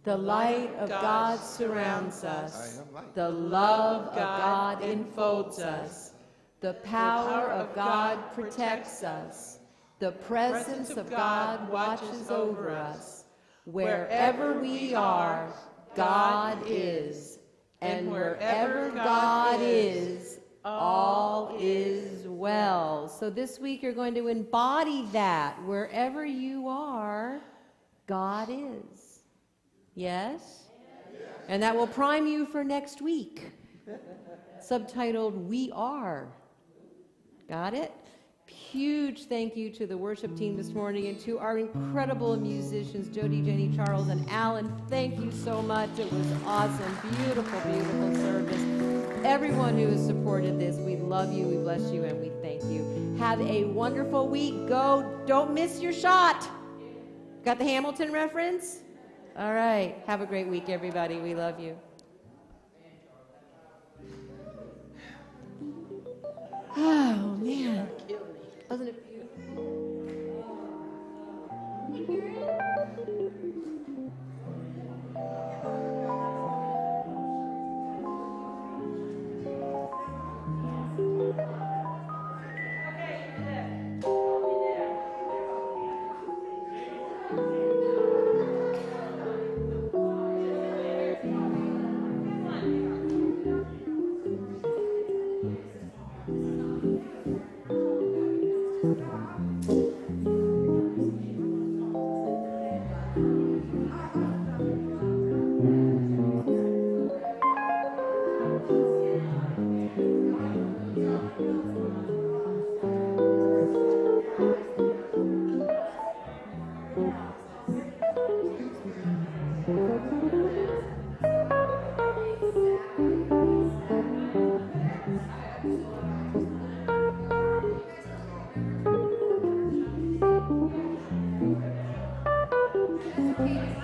The light of God surrounds us. The love of God enfolds us. The power of God protects us. The presence of God watches over us. Wherever we are, God is. And wherever God is, all is well. So this week you're going to embody that. Wherever you are, God is. Yes? And that will prime you for next week. Subtitled, We Are. Got it? Huge thank you to the worship team this morning and to our incredible musicians, Jody, Jenny, Charles, and Alan. Thank you so much. It was awesome. Beautiful, beautiful service. Everyone who has supported this, we love you, we bless you, and we thank you. Have a wonderful week. Go. Don't miss your shot. Got the Hamilton reference? All right. Have a great week, everybody. We love you. Oh, man. Wasn't it Okay.